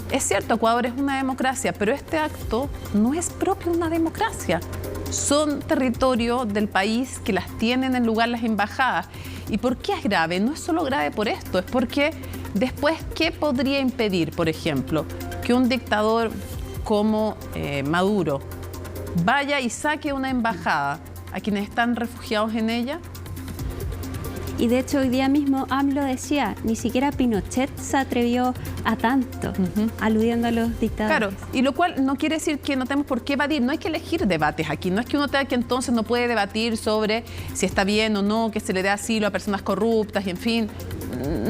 Es cierto, Ecuador es una democracia, pero este acto no es propio de una democracia. Son territorio del país que las tienen en lugar las embajadas. ¿Y por qué es grave? No es solo grave por esto, es porque después, ¿qué podría impedir, por ejemplo, que un dictador como Maduro vaya y saque una embajada a quienes están refugiados en ella? Y de hecho hoy día mismo AMLO decía, ni siquiera Pinochet se atrevió a tanto, aludiendo a los dictadores. Claro, y lo cual no quiere decir que no tenemos por qué evadir, no hay que elegir debates aquí, no es que uno tenga que entonces no puede debatir sobre si está bien o no que se le dé asilo a personas corruptas y en fin.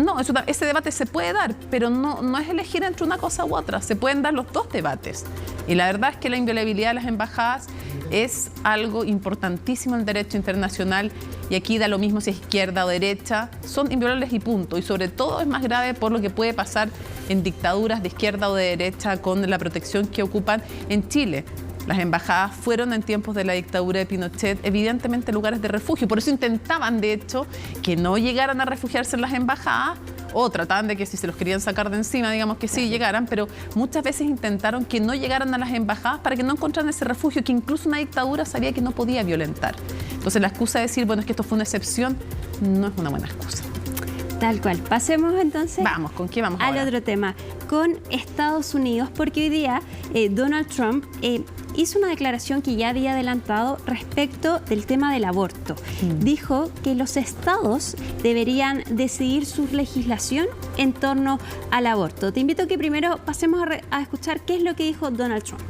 No, ese debate se puede dar, pero no es elegir entre una cosa u otra, se pueden dar los dos debates. Y la verdad es que la inviolabilidad de las embajadas es algo importantísimo en el derecho internacional y aquí da lo mismo si es izquierda o derecha, son inviolables y punto. Y sobre todo es más grave por lo que puede pasar en dictaduras de izquierda o de derecha con la protección que ocupan en Chile. Las embajadas fueron en tiempos de la dictadura de Pinochet evidentemente lugares de refugio, por eso intentaban de hecho que no llegaran a refugiarse en las embajadas o trataban de que si se los querían sacar de encima, digamos que sí llegaran, pero muchas veces intentaron que no llegaran a las embajadas para que no encontraran ese refugio que incluso una dictadura sabía que no podía violentar. Entonces la excusa de decir, bueno, es que esto fue una excepción, no es una buena excusa. Tal cual. Pasemos entonces vamos, ¿con qué vamos al ahora? Otro tema, con Estados Unidos, porque hoy día Donald Trump hizo una declaración que ya había adelantado respecto del tema del aborto. Dijo que los estados deberían decidir su legislación en torno al aborto. Te invito a que primero pasemos a escuchar qué es lo que dijo Donald Trump.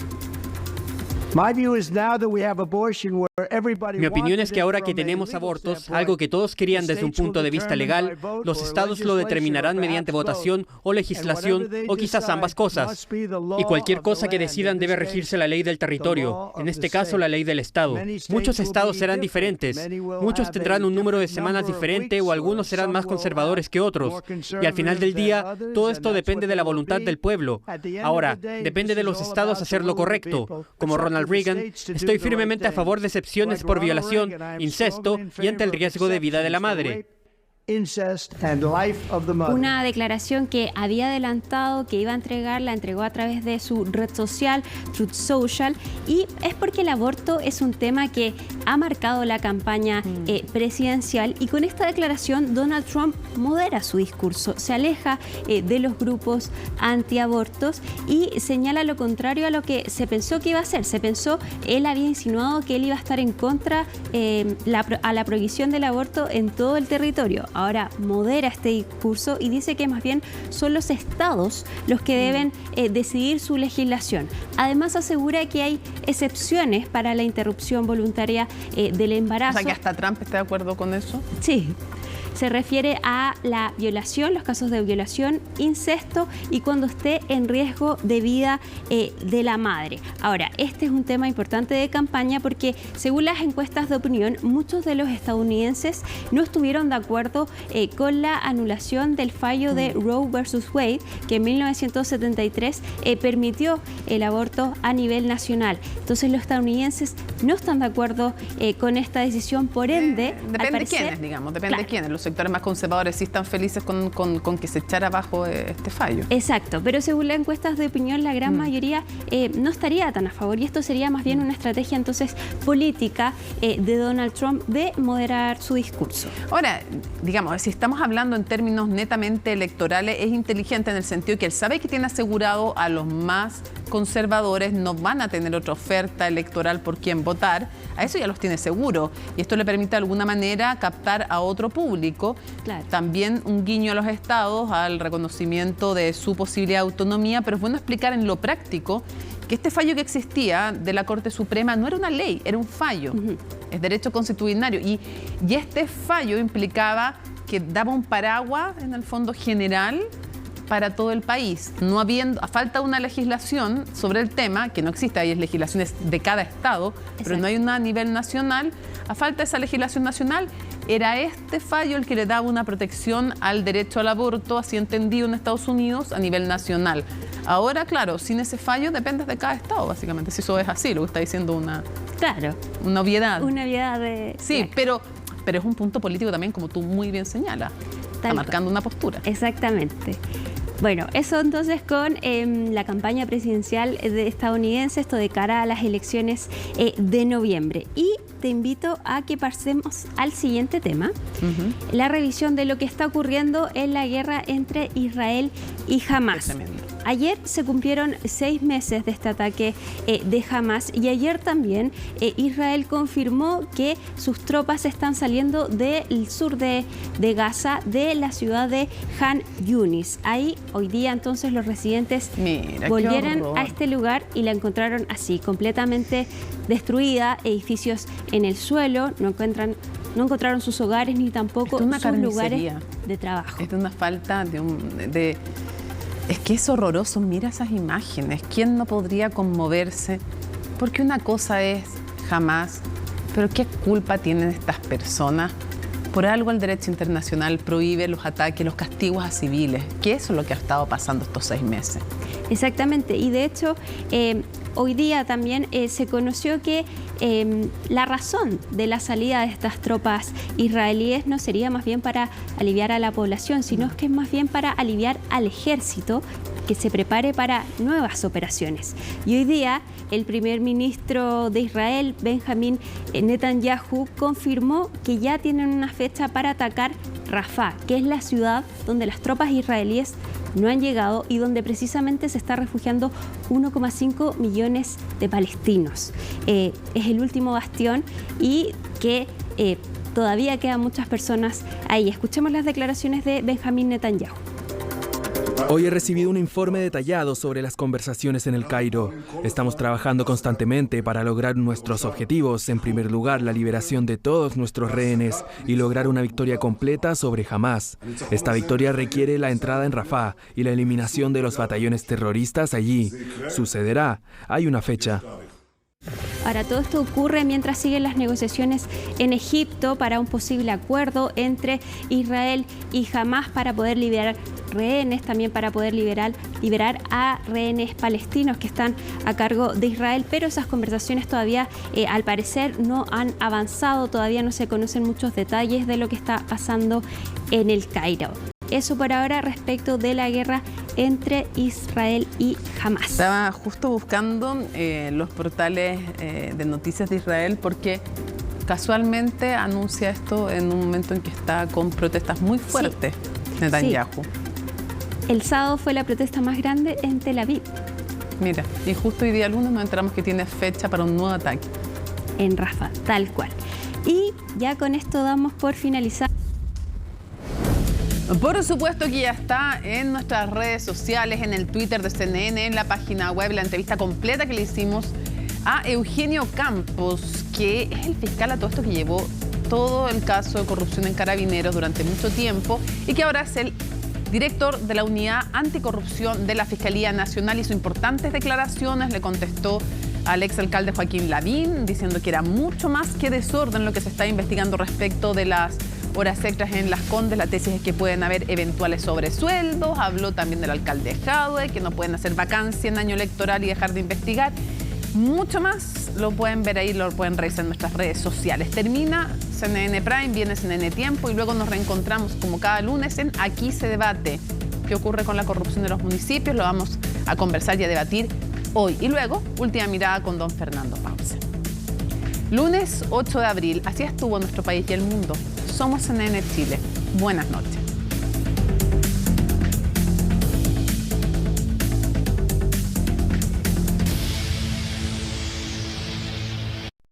Mi opinión es que ahora que tenemos abortos, algo que todos querían desde un punto de vista legal, los estados lo determinarán mediante votación o legislación o quizás ambas cosas. Y cualquier cosa que decidan debe regirse la ley del territorio, en este caso la ley del estado. Muchos estados serán diferentes, muchos tendrán un número de semanas diferente o algunos serán más conservadores que otros. Y al final del día, todo esto depende de la voluntad del pueblo. Ahora, depende de los estados hacer lo correcto. Como Ronald Reagan, estoy firmemente a favor de excepciones por violación, incesto y ante el riesgo de vida de la madre. Una declaración que había adelantado que iba a entregar, la entregó a través de su red social, Truth Social, y es porque el aborto es un tema que ha marcado la campaña presidencial, y con esta declaración Donald Trump modera su discurso, se aleja de los grupos antiabortos y señala lo contrario a lo que se pensó que iba a hacer. Él había insinuado que él iba a estar en contra a la prohibición del aborto en todo el territorio. Ahora modera este discurso y dice que más bien son los estados los que deben decidir su legislación. Además asegura que hay excepciones para la interrupción voluntaria del embarazo. O sea, que hasta Trump está de acuerdo con eso. Sí. Se refiere a la violación, los casos de violación, incesto y cuando esté en riesgo de vida de la madre. Ahora, este es un tema importante de campaña porque, según las encuestas de opinión, muchos de los estadounidenses no estuvieron de acuerdo con la anulación del fallo de Roe versus Wade, que en 1973 permitió el aborto a nivel nacional. Entonces, los estadounidenses no están de acuerdo con esta decisión, por ende... Depende de quiénes, digamos, depende de quiénes. Los sectores más conservadores sí están felices con que se echara abajo este fallo. Exacto, pero según las encuestas de opinión, la gran mayoría no estaría tan a favor, y esto sería más bien una estrategia entonces política de Donald Trump de moderar su discurso. Ahora, digamos, si estamos hablando en términos netamente electorales, es inteligente en el sentido que él sabe que tiene asegurado a los más conservadores, no van a tener otra oferta electoral por quien votar, a eso ya los tiene seguro, y esto le permite de alguna manera captar a otro público. Claro. También un guiño a los estados, al reconocimiento de su posibilidad de autonomía, pero es bueno explicar en lo práctico que este fallo que existía de la Corte Suprema no era una ley, era un fallo, es derecho constitucional, y este fallo implicaba que daba un paraguas en el fondo general para todo el país, no habiendo, a falta de una legislación sobre el tema, que no existe, hay legislaciones de cada estado, pero no hay una a nivel nacional. A falta de esa legislación nacional, era este fallo el que le daba una protección al derecho al aborto, así entendido en Estados Unidos, a nivel nacional. Ahora, claro, sin ese fallo depende de cada estado, básicamente, si eso es así, lo que está diciendo una obviedad. Una obviedad de... Sí, pero es un punto político también, como tú muy bien señalas. Está marcando una postura. Exactamente. Bueno, eso entonces con la campaña presidencial estadounidense, esto de cara a las elecciones de noviembre. Y te invito a que pasemos al siguiente tema, la revisión de lo que está ocurriendo en la guerra entre Israel y Hamás. Ayer se cumplieron 6 meses de este ataque de Hamás, y ayer también Israel confirmó que sus tropas están saliendo del sur de Gaza, de la ciudad de Han Yunis. Ahí hoy día entonces los residentes volvieron a este lugar y la encontraron así, completamente destruida, edificios en el suelo, no encontraron sus hogares ni tampoco sus lugares de trabajo. Es de una falta de... Es que es horroroso, mira esas imágenes. ¿Quién no podría conmoverse? Porque una cosa es Hamás, pero ¿qué culpa tienen estas personas? Por algo el derecho internacional prohíbe los ataques, los castigos a civiles, que eso es lo que ha estado pasando estos 6 meses. Exactamente, y de hecho hoy día también se conoció que la razón de la salida de estas tropas israelíes no sería más bien para aliviar a la población, sino que es más bien para aliviar al ejército, que se prepare para nuevas operaciones. Y hoy día el primer ministro de Israel, Benjamín Netanyahu, confirmó que ya tienen una fecha para atacar Rafah, que es la ciudad donde las tropas israelíes no han llegado y donde precisamente se está refugiando 1,5 millones de palestinos. Es el último bastión y que todavía quedan muchas personas ahí. Escuchemos las declaraciones de Benjamín Netanyahu. Hoy he recibido un informe detallado sobre las conversaciones en El Cairo. Estamos trabajando constantemente para lograr nuestros objetivos. En primer lugar, la liberación de todos nuestros rehenes y lograr una victoria completa sobre Hamás. Esta victoria requiere la entrada en Rafah y la eliminación de los batallones terroristas allí. Sucederá. Hay una fecha. Ahora, todo esto ocurre mientras siguen las negociaciones en Egipto para un posible acuerdo entre Israel y Hamás para poder liberar rehenes, también para poder liberar a rehenes palestinos que están a cargo de Israel, pero esas conversaciones todavía al parecer no han avanzado, todavía no se conocen muchos detalles de lo que está pasando en el Cairo. Eso por ahora respecto de la guerra entre Israel y Hamas. Estaba justo buscando los portales de noticias de Israel porque casualmente anuncia esto en un momento en que está con protestas muy fuertes, Netanyahu. Sí. El sábado fue la protesta más grande en Tel Aviv. Mira, y justo hoy día lunes nos enteramos que tiene fecha para un nuevo ataque. En Rafah, tal cual. Y ya con esto damos por finalizar. Por supuesto que ya está en nuestras redes sociales, en el Twitter de CNN, en la página web, la entrevista completa que le hicimos a Eugenio Campos, que es el fiscal a todo esto que llevó todo el caso de corrupción en Carabineros durante mucho tiempo y que ahora es el director de la Unidad Anticorrupción de la Fiscalía Nacional. Hizo importantes declaraciones, le contestó al exalcalde Joaquín Lavín, diciendo que era mucho más que desorden lo que se está investigando respecto de las horas extras en Las Condes. La tesis es que pueden haber eventuales sobresueldos. Habló también del alcalde Jadwe, que no pueden hacer vacancia en año electoral y dejar de investigar. Mucho más lo pueden ver ahí, lo pueden revisar en nuestras redes sociales. Termina CNN Prime, viene CNN Tiempo y luego nos reencontramos como cada lunes en Aquí se debate. ¿Qué ocurre con la corrupción de los municipios? Lo vamos a conversar y a debatir hoy. Y luego, última mirada con don Fernando Pause. Lunes 8 de abril, así estuvo nuestro país y el mundo. Somos CNN Chile. Buenas noches.